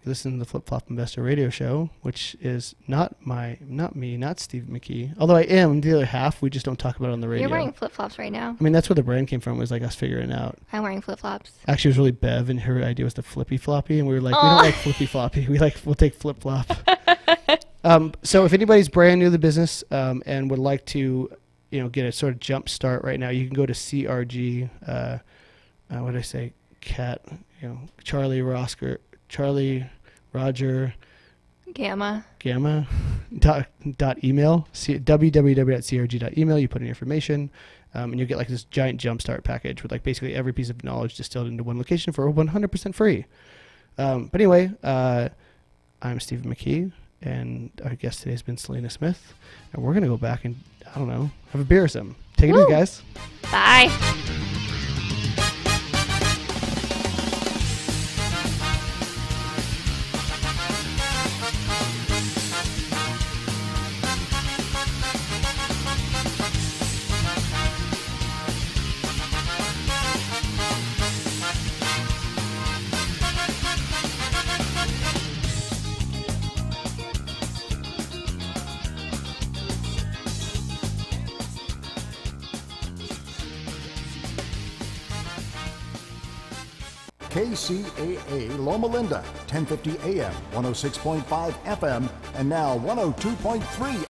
listen to the Flip Flop Investor Radio Show, which is not me, not Steve McKee. Although I am the other half, we just don't talk about it on the radio. You're wearing flip-flops right now. I mean, that's where the brand came from. Was like us figuring it out. I'm wearing flip-flops. Actually, it was really Bev, and her idea was the flippy floppy, and we were like, we don't like flippy floppy. We'll take flip flop. So if anybody's brand new to the business and would like to, get a sort of jump start right now, you can go to CRG. What did I say? Cat. Charlie Roger. Gamma. dot email. www.crg.email. You put in your information. And you'll get like this giant jumpstart package with like basically every piece of knowledge distilled into one location for 100% free. But anyway, I'm Stephen McKee, and our guest today has been Selena Smith, and we're gonna go back and I don't know, have a beer or something. Take it easy, guys. Bye. KCAA Loma Linda, 1050 AM, 106.5 FM, and now 102.3